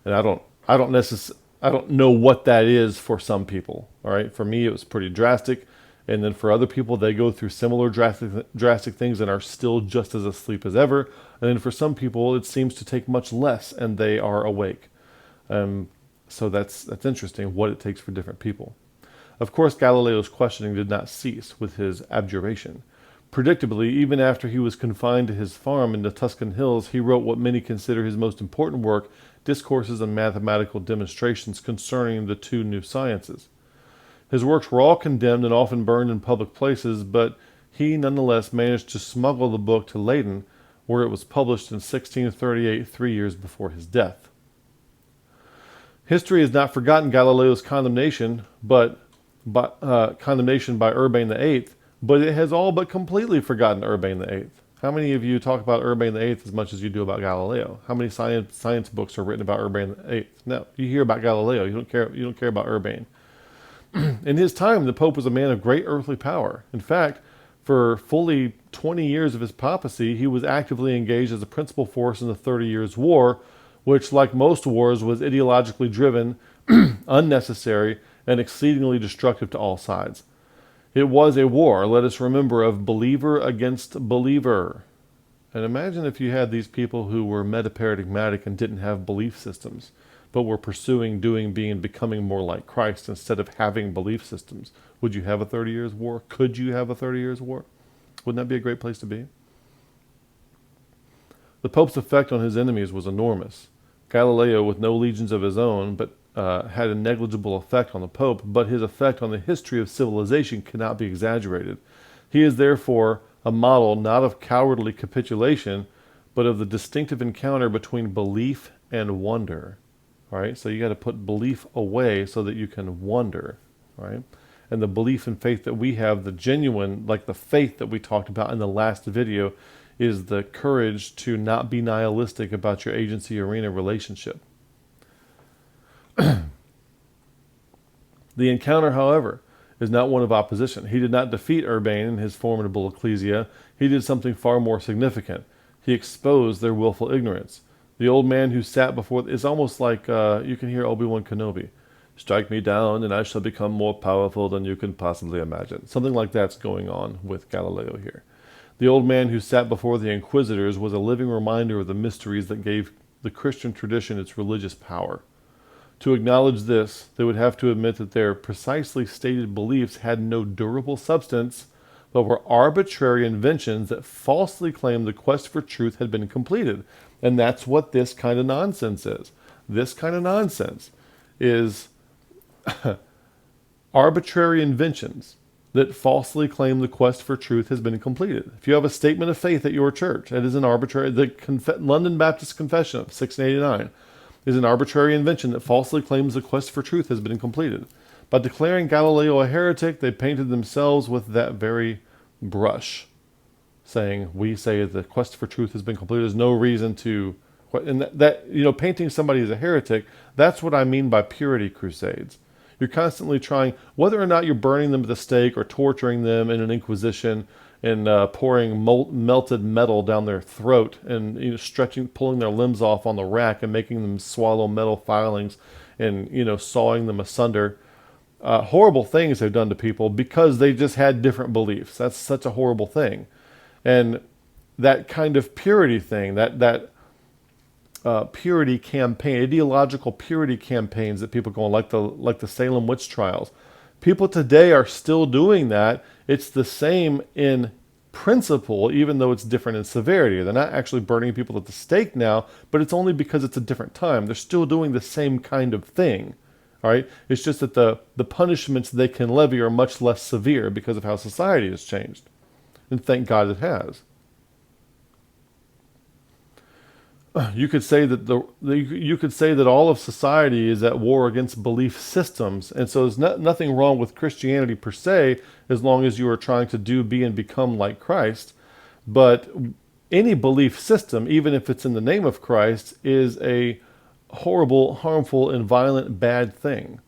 And I don't know what that is for some people. All right. For me, it was pretty drastic. And then for other people, they go through similar drastic things and are still just as asleep as ever. And then for some people, it seems to take much less and they are awake. So that's interesting what it takes for different people. Of course, Galileo's questioning did not cease with his abjuration. Predictably, even after he was confined to his farm in the Tuscan hills, he wrote what many consider his most important work, Discourses and Mathematical Demonstrations Concerning the Two New Sciences. His works were all condemned and often burned in public places, but he nonetheless managed to smuggle the book to Leyden, where it was published in 1638, 3 years before his death. History has not forgotten Galileo's condemnation by Urban VIII, but it has all but completely forgotten Urban VIII. How many of you talk about Urban VIII as much as you do about Galileo? How many science books are written about Urban VIII? No, you hear about Galileo. You don't care about Urban. In his time, the Pope was a man of great earthly power. In fact, for fully 20 years of his papacy, he was actively engaged as a principal force in the 30 Years' War, which, like most wars, was ideologically driven, unnecessary, and exceedingly destructive to all sides. It was a war, let us remember, of believer against believer. And imagine if you had these people who were metaparadigmatic and didn't have belief systems, but were pursuing, doing, being, becoming more like Christ instead of having belief systems. Would you have a 30 Years' War? Could you have a 30 Years' War? Wouldn't that be a great place to be? The Pope's effect on his enemies was enormous. Galileo, with no legions of his own, but had a negligible effect on the Pope, but his effect on the history of civilization cannot be exaggerated. He is therefore a model not of cowardly capitulation, but of the distinctive encounter between belief and wonder. All right, so you got to put belief away so that you can wonder, right? And the belief and faith that we have, the genuine, like the faith that we talked about in the last video, is the courage to not be nihilistic about your agency arena relationship. The encounter, however, is not one of opposition. He did not defeat Urbane in his formidable ecclesia. He did something far more significant. He exposed their willful ignorance. The old man who sat before, it's almost like you can hear Obi-Wan Kenobi. Strike me down and I shall become more powerful than you can possibly imagine. Something like that's going on with Galileo here. The old man who sat before the inquisitors was a living reminder of the mysteries that gave the Christian tradition its religious power. To acknowledge this, they would have to admit that their precisely stated beliefs had no durable substance, but were arbitrary inventions that falsely claimed the quest for truth had been completed. And that's what this kind of nonsense is. This kind of nonsense is arbitrary inventions that falsely claim the quest for truth has been completed. If you have a statement of faith at your church, that is an arbitrary, the London Baptist Confession of 1689 is an arbitrary invention that falsely claims the quest for truth has been completed. By declaring Galileo a heretic, they painted themselves with that very brush, saying, we say the quest for truth has been completed. There's no reason to, and that painting somebody as a heretic, that's what I mean by purity crusades. You're constantly trying, whether or not you're burning them at the stake or torturing them in an inquisition and pouring melted metal down their throat and pulling their limbs off on the rack and making them swallow metal filings and sawing them asunder. Horrible things they've done to people because they just had different beliefs. That's such a horrible thing. And that kind of purity thing, that purity campaign, ideological purity campaigns that people go on, like the Salem witch trials. People today are still doing that. It's the same in principle, even though it's different in severity. They're not actually burning people at the stake now, but it's only because it's a different time. They're still doing the same kind of thing. All right? It's just that the punishments they can levy are much less severe because of how society has changed. And thank God it has. You could say that all of society is at war against belief systems, and so there's nothing wrong with Christianity per se, as long as you are trying to do, be, and become like Christ. But any belief system, even if it's in the name of Christ, is a horrible, harmful, and violent, bad thing,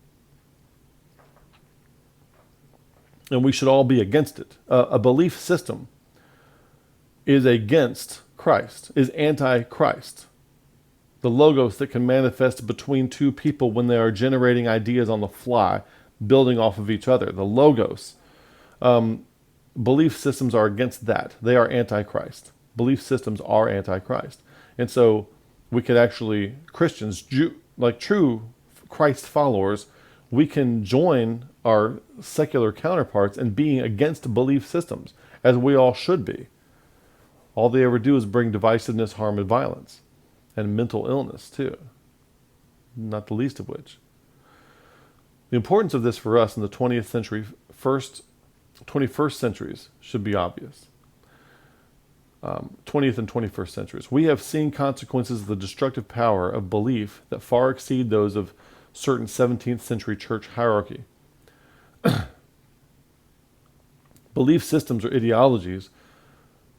and we should all be against it. A belief system is against Christ, is anti-Christ. The logos that can manifest between two people when they are generating ideas on the fly, building off of each other. The logos. Belief systems are against that. They are anti-Christ. Belief systems are anti-Christ. And so we could actually, Christians, like true Christ followers, we can join our secular counterparts in being against belief systems, as we all should be. All they ever do is bring divisiveness, harm, and violence, and mental illness too, not the least of which. The importance of this for us in the 20th century, 21st centuries should be obvious. 20th and 21st centuries. We have seen consequences of the destructive power of belief that far exceed those of certain 17th century church hierarchy. Belief systems or ideologies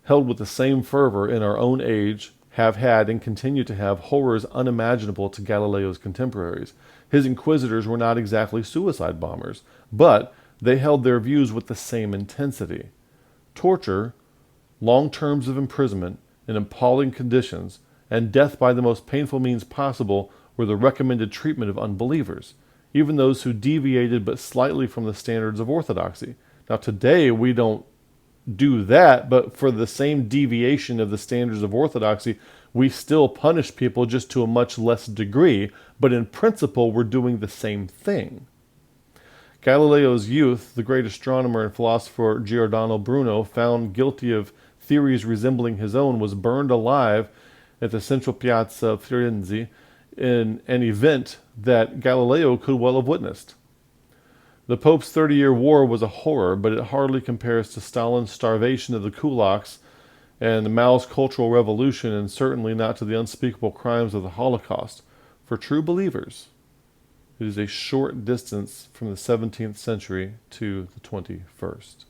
held with the same fervor in our own age have had and continue to have horrors unimaginable to Galileo's contemporaries. His inquisitors were not exactly suicide bombers, but they held their views with the same intensity. Torture, long terms of imprisonment in appalling conditions, and death by the most painful means possible were the recommended treatment of unbelievers, even those who deviated but slightly from the standards of orthodoxy. Now today we don't do that, but for the same deviation of the standards of orthodoxy, we still punish people just to a much less degree, but in principle we're doing the same thing. Galileo's youth, the great astronomer and philosopher Giordano Bruno, found guilty of theories resembling his own, was burned alive at the central piazza of Firenze in an event that Galileo could well have witnessed. The Pope's 30-year war was a horror, but it hardly compares to Stalin's starvation of the kulaks and Mao's Cultural Revolution, and certainly not to the unspeakable crimes of the Holocaust. For true believers, it is a short distance from the 17th century to the 21st.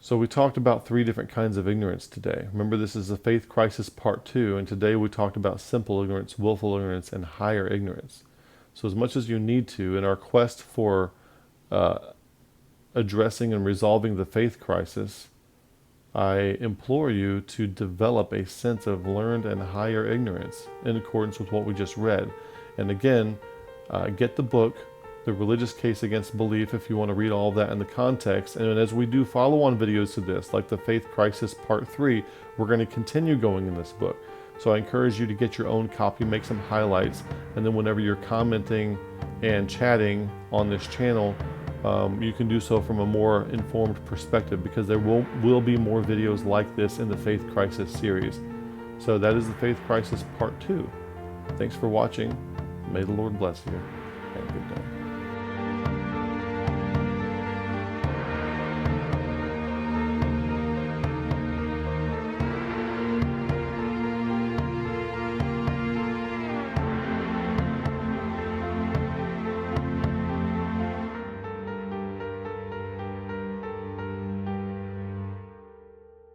So we talked about 3 different kinds of ignorance today. Remember, this is the faith crisis part 2, and today we talked about simple ignorance, willful ignorance, and higher ignorance. So as much as you need to, in our quest for addressing and resolving the faith crisis, I implore you to develop a sense of learned and higher ignorance in accordance with what we just read. And again, get the book, The Religious Case Against Belief, if you want to read all of that in the context. And as we do follow-on videos to this, like the Faith Crisis Part 3, we're going to continue going in this book. So I encourage you to get your own copy, make some highlights, and then whenever you're commenting and chatting on this channel, you can do so from a more informed perspective, because there will be more videos like this in the Faith Crisis series. So that is the Faith Crisis Part 2. Thanks for watching. May the Lord bless you.